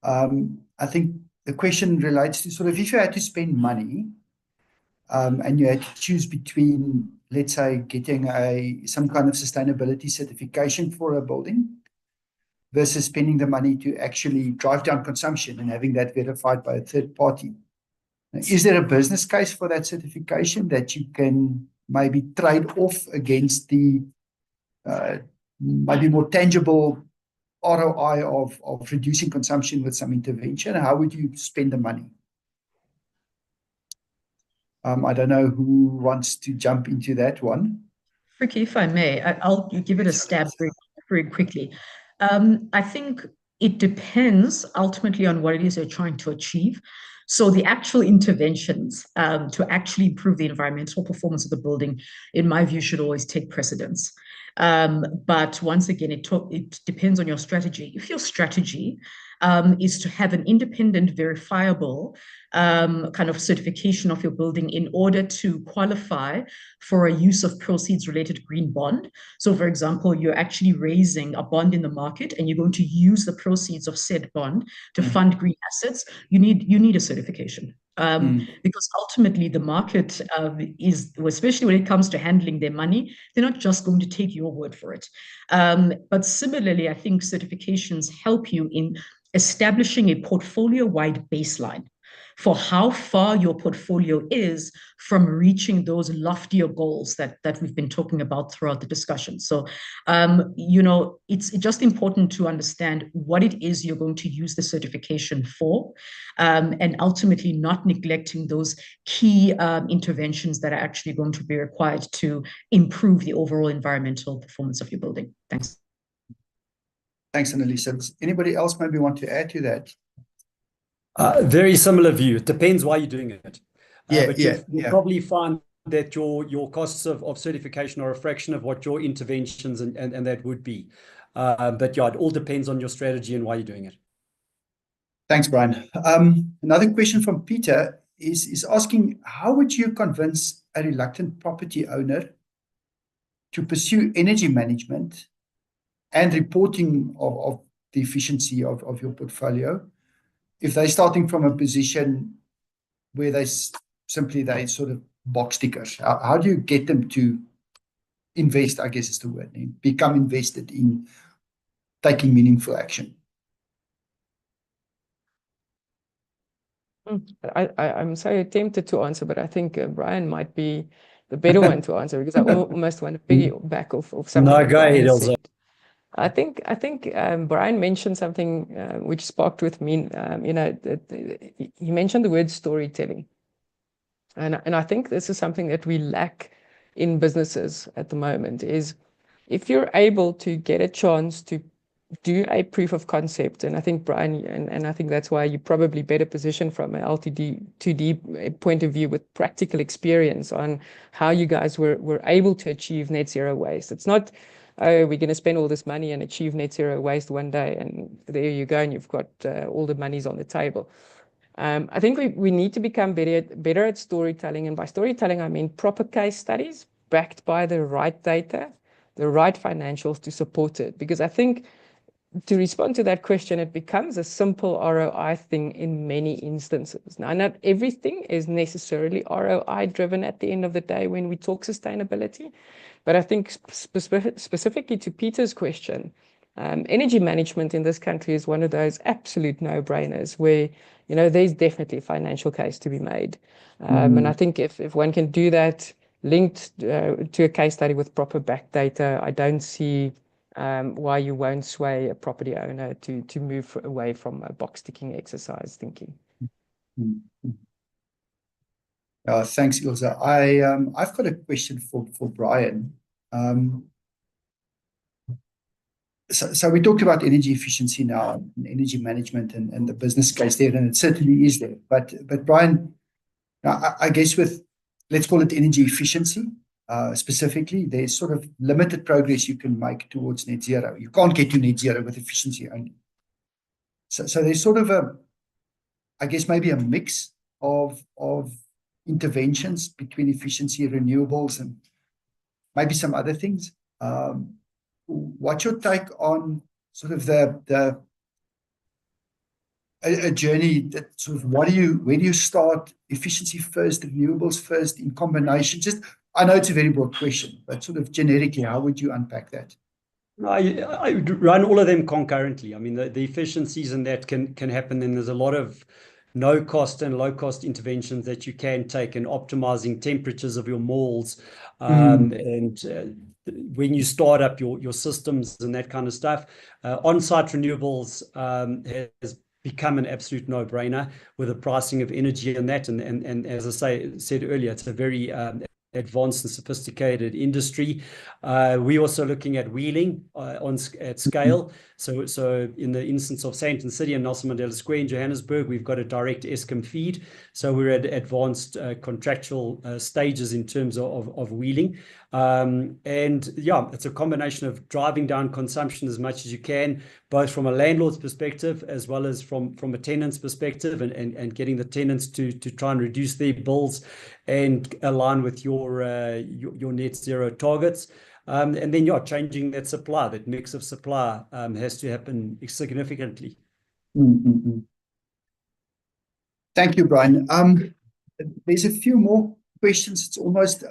I think the question relates to sort of if you had to spend money, and you had to choose between, let's say, getting some kind of sustainability certification for a building versus spending the money to actually drive down consumption and having that verified by a third party. Is there a business case for that certification that you can maybe trade off against the maybe more tangible ROI of reducing consumption with some intervention? How would you spend the money? I don't know who wants to jump into that one. Frikkie, if I may, I'll give it a stab very, very quickly. I think it depends ultimately on what it is you're trying to achieve. So the actual interventions to actually improve the environmental performance of the building, in my view, should always take precedence. But once again, it depends on your strategy. If your strategy is to have an independent, verifiable kind of certification of your building in order to qualify for a use of proceeds related green bond. So for example, you're actually raising a bond in the market and you're going to use the proceeds of said bond to fund green assets, you need a certification. Because ultimately the market is, especially when it comes to handling their money, they're not just going to take your word for it. But similarly, I think certifications help you in establishing a portfolio-wide baseline for how far your portfolio is from reaching those loftier goals that we've been talking about throughout the discussion. So, it's just important to understand what it is you're going to use the certification for, and ultimately not neglecting those key interventions that are actually going to be required to improve the overall environmental performance of your building. Thanks. Thanks, Anelisa. Does anybody else maybe want to add to that? Very similar view. It depends why you're doing it. But you'll probably find that your costs of certification are a fraction of what your interventions and that would be. But yeah, it all depends on your strategy and why you're doing it. Thanks, Brian. Another question from Peter is asking, how would you convince a reluctant property owner to pursue energy management and reporting of the efficiency of your portfolio if they're starting from a position where they sort of box tickers? How do you get them to invest, I guess is the word, become invested in taking meaningful action? I'm so tempted to answer, but I think Brian might be the better one to answer, because I almost want to piggyback off something. No, go ahead, Ilse. I think Brian mentioned something which sparked with me. He mentioned the word storytelling, and I think this is something that we lack in businesses at the moment. Is if you're able to get a chance to do a proof of concept, and I think Brian, and I think that's why you're probably better positioned from an LTD 2D point of view with practical experience on how you guys were able to achieve net zero waste. It's not, oh, we're going to spend all this money and achieve net zero waste one day, and there you go, and you've got all the monies on the table. I think we need to become better at storytelling, and by storytelling I mean proper case studies backed by the right data, the right financials to support it. Because I think to respond to that question, it becomes a simple ROI thing in many instances. Now, not everything is necessarily ROI driven at the end of the day when we talk sustainability, but I think specifically to Peter's question, energy management in this country is one of those absolute no-brainers where, there's definitely a financial case to be made. And I think if one can do that linked to a case study with proper back data, I don't see why you won't sway a property owner to move away from a box ticking exercise thinking. Thanks, Ilse. I've got a question for Brian. So we talked about energy efficiency now and energy management and the business case there, and it certainly is there. But Brian, I guess let's call it energy efficiency specifically, there's sort of limited progress you can make towards net zero. You can't get to net zero with efficiency only. So there's sort of I guess maybe a mix of interventions between efficiency, renewables, and maybe some other things. What's your take on sort of a journey that sort of where do you start? Efficiency first, renewables first, in combination? Just, I know it's a very broad question, but sort of generically, how would you unpack that? I run all of them concurrently. I mean, the efficiencies in that can happen, and there's a lot of no cost and low cost interventions that you can take in optimizing temperatures of your malls, and when you start up your systems and that kind of stuff. On-site renewables has become an absolute no-brainer with the pricing of energy and that, and as I said earlier, it's a very advanced and sophisticated industry. We're also looking at wheeling at scale. So in the instance of Sandton City and Nelson Mandela Square in Johannesburg, we've got a direct Eskom feed. So we're at advanced contractual stages in terms of wheeling. And yeah, it's a combination of driving down consumption as much as you can, both from a landlord's perspective as well as from a tenant's perspective, and getting the tenants to try and reduce their bills and align with your net zero targets. And then, yeah, changing that supply, that mix of supply has to happen significantly. Thank you, Brian. There's a few more questions. It's almost,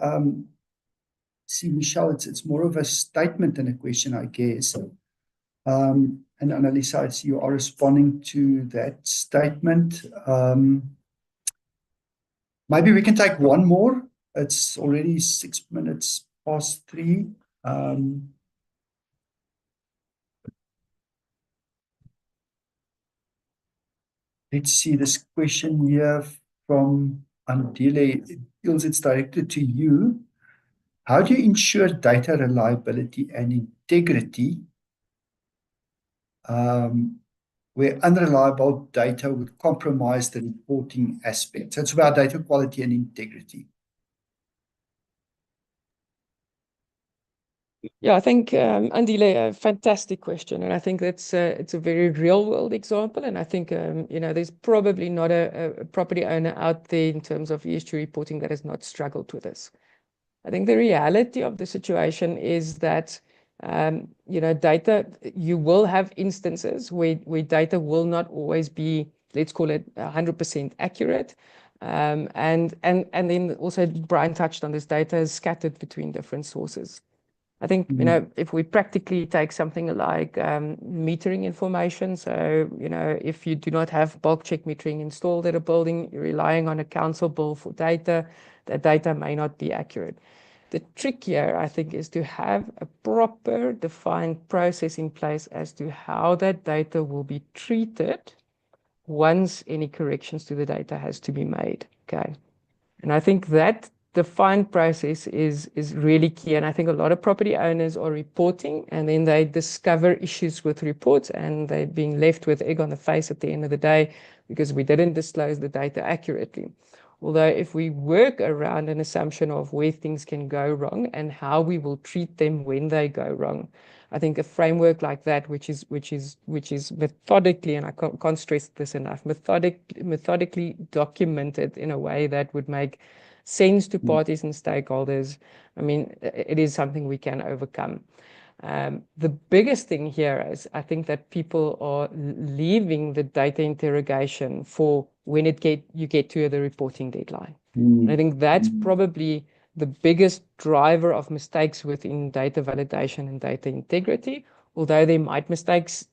see, Michelle, it's more of a statement than a question, I guess. And Anelisa, I see you are responding to that statement. Maybe we can take one more. It's already 6 minutes past 3. Let's see this question here from Andile. Ilse, it's directed to you. How do you ensure data reliability and integrity where unreliable data would compromise the reporting aspects? So it's about data quality and integrity. Yeah, I think, Andile, a fantastic question. And I think it's a very real world example. And I think, there's probably not a property owner out there in terms of ESG reporting that has not struggled with this. I think the reality of the situation is that, data, you will have instances where data will not always be, let's call it 100% accurate. And then also Brian touched on this, data is scattered between different sources. I think, if we practically take something like metering information, so, if you do not have bulk check metering installed at a building, you're relying on a council bill for data, that data may not be accurate. The trick here, I think, is to have a proper defined process in place as to how that data will be treated once any corrections to the data has to be made, okay? And I think that defined process is really key. And I think a lot of property owners are reporting and then they discover issues with reports and they're being left with egg on the face at the end of the day because we didn't disclose the data accurately. Although if we work around an assumption of where things can go wrong and how we will treat them when they go wrong, I think a framework like that, which is methodically, and I can't stress this enough, methodically documented in a way that would make sense to parties and stakeholders, I mean, it is something we can overcome. The biggest thing here is I think that people are leaving the data interrogation for when you get to the reporting deadline. And I think that's probably the biggest driver of mistakes within data validation and data integrity, although there might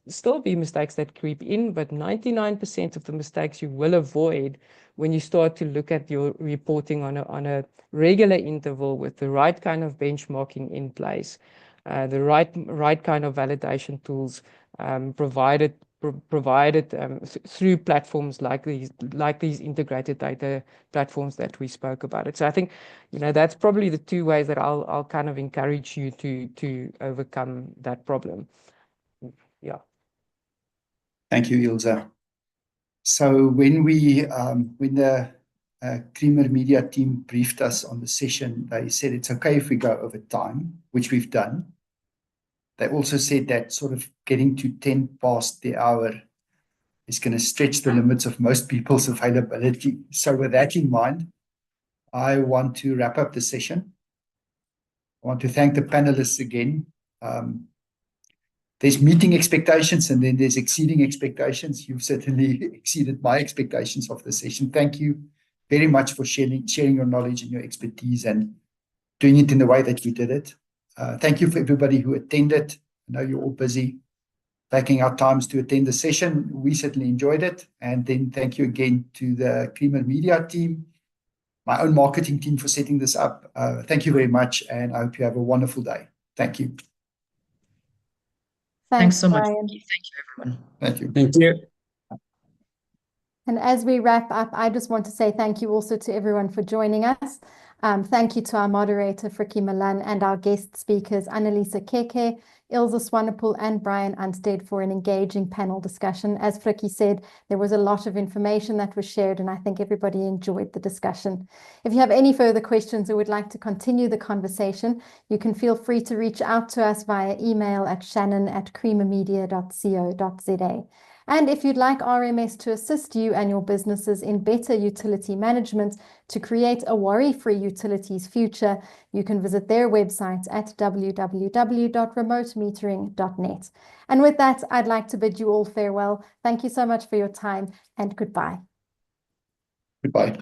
still be mistakes that creep in, but 99% of the mistakes you will avoid when you start to look at your reporting on a regular interval with the right kind of benchmarking in place, the right kind of validation tools provided through platforms like these integrated data platforms that we spoke about it. So I think, that's probably the 2 ways that I'll kind of encourage you to overcome that problem. Yeah. Thank you, Ilse. So when the Creamer Media team briefed us on the session, they said it's okay if we go over time, which we've done. They also said that sort of getting to 10 past the hour is going to stretch the limits of most people's availability. So with that in mind, I want to wrap up the session. I want to thank the panelists again. There's meeting expectations and then there's exceeding expectations. You've certainly exceeded my expectations of the session. Thank you very much for sharing your knowledge and your expertise and doing it in the way that you did it. Thank you for everybody who attended. I know you're all busy taking our times to attend the session. We certainly enjoyed it. And then thank you again to the Creamer Media team, my own marketing team for setting this up. Thank you very much. And I hope you have a wonderful day. Thank you. Thanks so much. Brian. Thank you, everyone. Thank you. Thank you. And as we wrap up, I just want to say thank you also to everyone for joining us. Thank you to our moderator, Frikkie Malan, and our guest speakers, Anelisa Keke, Ilse Swanepoel, and Brian Unsted for an engaging panel discussion. As Frikkie said, there was a lot of information that was shared, and I think everybody enjoyed the discussion. If you have any further questions or would like to continue the conversation, you can feel free to reach out to us via email at shannon@creamermedia.co.za. And if you'd like RMS to assist you and your businesses in better utility management to create a worry-free utilities future, you can visit their website at www.remotemetering.net. And with that, I'd like to bid you all farewell. Thank you so much for your time and goodbye. Goodbye.